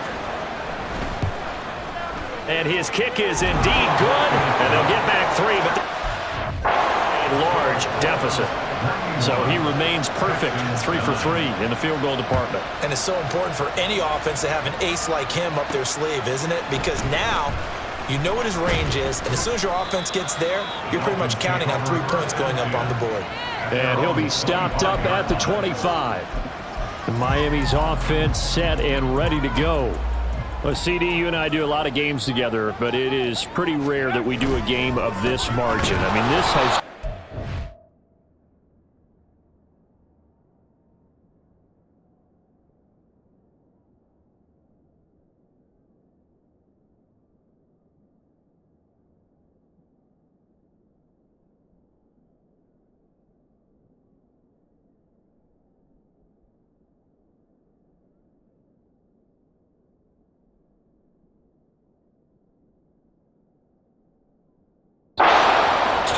And his kick is indeed good, and they'll get back 3, but a large deficit. So he remains perfect, 3 for 3 in the field goal department. And it's so important for any offense to have an ace like him up their sleeve, isn't it? Because now you know what his range is, and as soon as your offense gets there, you're pretty much counting on 3 points going up on the board. And he'll be stopped up at the 25. Miami's offense set and ready to go. Well, CD, you and I do a lot of games together, but it is pretty rare that we do a game of this margin. I mean, this has...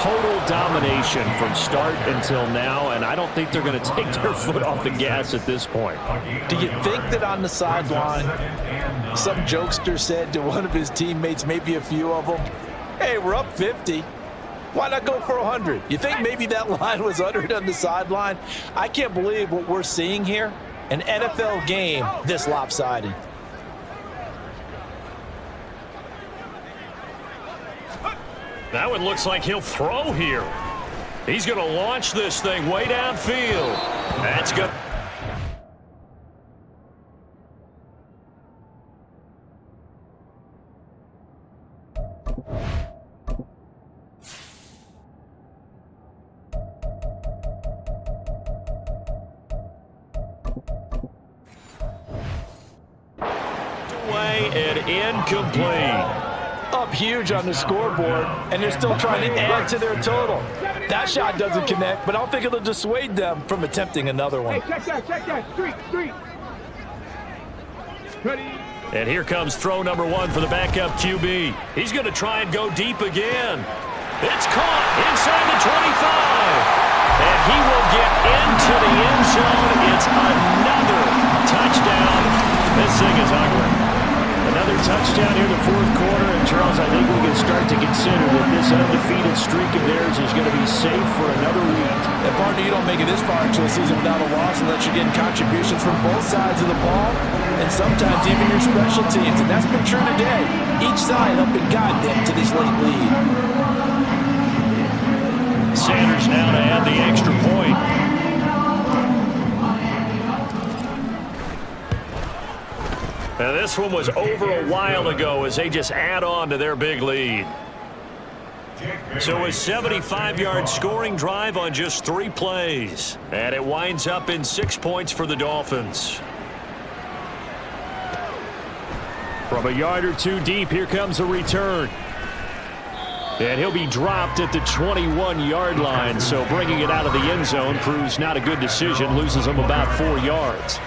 total domination from start until now, and I don't think they're going to take their foot off the gas at this point. Do you think that on the sideline, some jokester said to one of his teammates, maybe a few of them, hey, we're up 50. Why not go for 100? You think maybe that line was uttered on the sideline? I can't believe what we're seeing here. An NFL game this lopsided. That one looks like he'll throw here. He's going to launch this thing way downfield. That's good. Away and incomplete. Up huge on the scoreboard, and they're still trying to add to their total. That shot doesn't connect, but I don't think it'll dissuade them from attempting another one. Hey, check that. Street. Ready. And here comes throw number 1 for the backup QB. He's going to try and go deep again. It's caught inside the 25. And he will get into the end zone. It's another touchdown. This thing is ugly. Another touchdown here in the fourth quarter. And, Charles, I think we can start to consider that this undefeated streak of theirs is going to be safe for another week. And, partner, you don't make it this far into a season without a loss unless you're getting contributions from both sides of the ball and sometimes even your special teams. And that's been true today. Each side helping guide them to this late lead. Sanders now to add the extra point. Now this one was over a while ago as they just add on to their big lead. So a 75-yard scoring drive on just 3 plays. And it winds up in 6 points for the Dolphins. From a yard or two deep, here comes a return. And he'll be dropped at the 21-yard line, so bringing it out of the end zone proves not a good decision, loses him about 4 yards.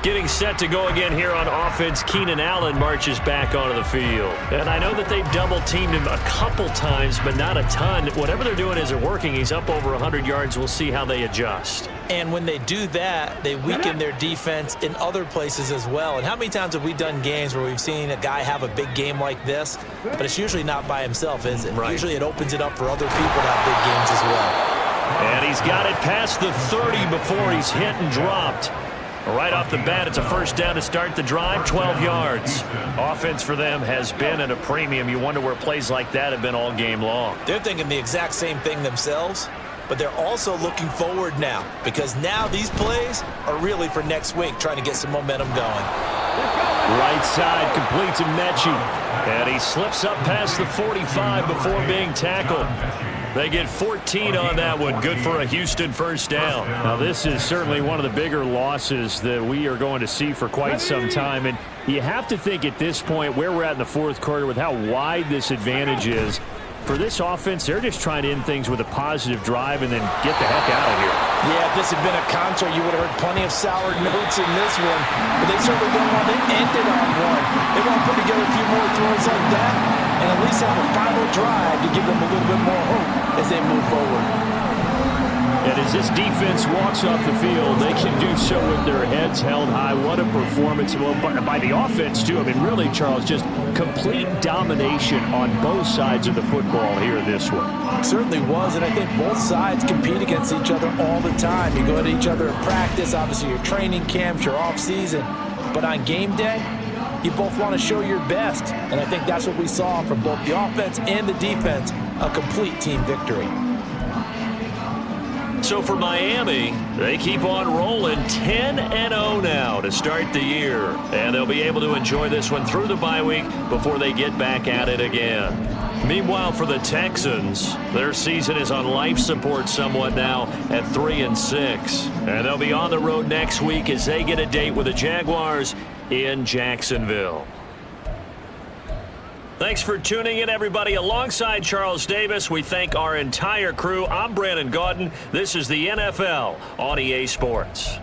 Getting set to go again here on offense, Keenan Allen marches back onto the field. And I know that they've double-teamed him a couple times, but not a ton. Whatever they're doing isn't working. He's up over 100 yards. We'll see how they adjust. And when they do that, they weaken their defense in other places as well. And how many times have we done games where we've seen a guy have a big game like this, but it's usually not by himself, is it? Right. Usually it opens it up for other people to have big games as well. And he's got it past the 30 before he's hit and dropped. Right off the bat, it's a first down to start the drive, 12 yards. Offense for them has been at a premium. You wonder where plays like that have been all game long. They're thinking the exact same thing themselves, but they're also looking forward now because now these plays are really for next week, trying to get some momentum going. Right side, complete to Mechie. And he slips up past the 45 before being tackled. They get 14 on that one. Good for a Houston first down. Now, this is certainly one of the bigger losses that we are going to see for quite some time. And you have to think at this point where we're at in the fourth quarter with how wide this advantage is. For this offense, they're just trying to end things with a positive drive and then get the heck out of here. Yeah, if this had been a concert, you would have heard plenty of sour notes in this one. But they certainly don't want to end it on one. They want to put together a few more throws like that and at least have a final drive to give them a little bit more hope as they move forward. And as this defense walks off the field, they can do so with their heads held high. What a performance. Well, by the offense, too. I mean, really, Charles, just complete domination on both sides of the football here in this one. It certainly was, and I think both sides compete against each other all the time. You go at each other in practice, obviously your training camps, your off-season. But on game day, you both want to show your best. And I think that's what we saw from both the offense and the defense, a complete team victory. So for Miami, they keep on rolling 10-0 now to start the year. And they'll be able to enjoy this one through the bye week before they get back at it again. Meanwhile, for the Texans, their season is on life support somewhat now at 3-6. And they'll be on the road next week as they get a date with the Jaguars in Jacksonville. Thanks for tuning in, everybody. Alongside Charles Davis, we thank our entire crew. I'm Brandon Gaudin. This is the NFL on EA Sports.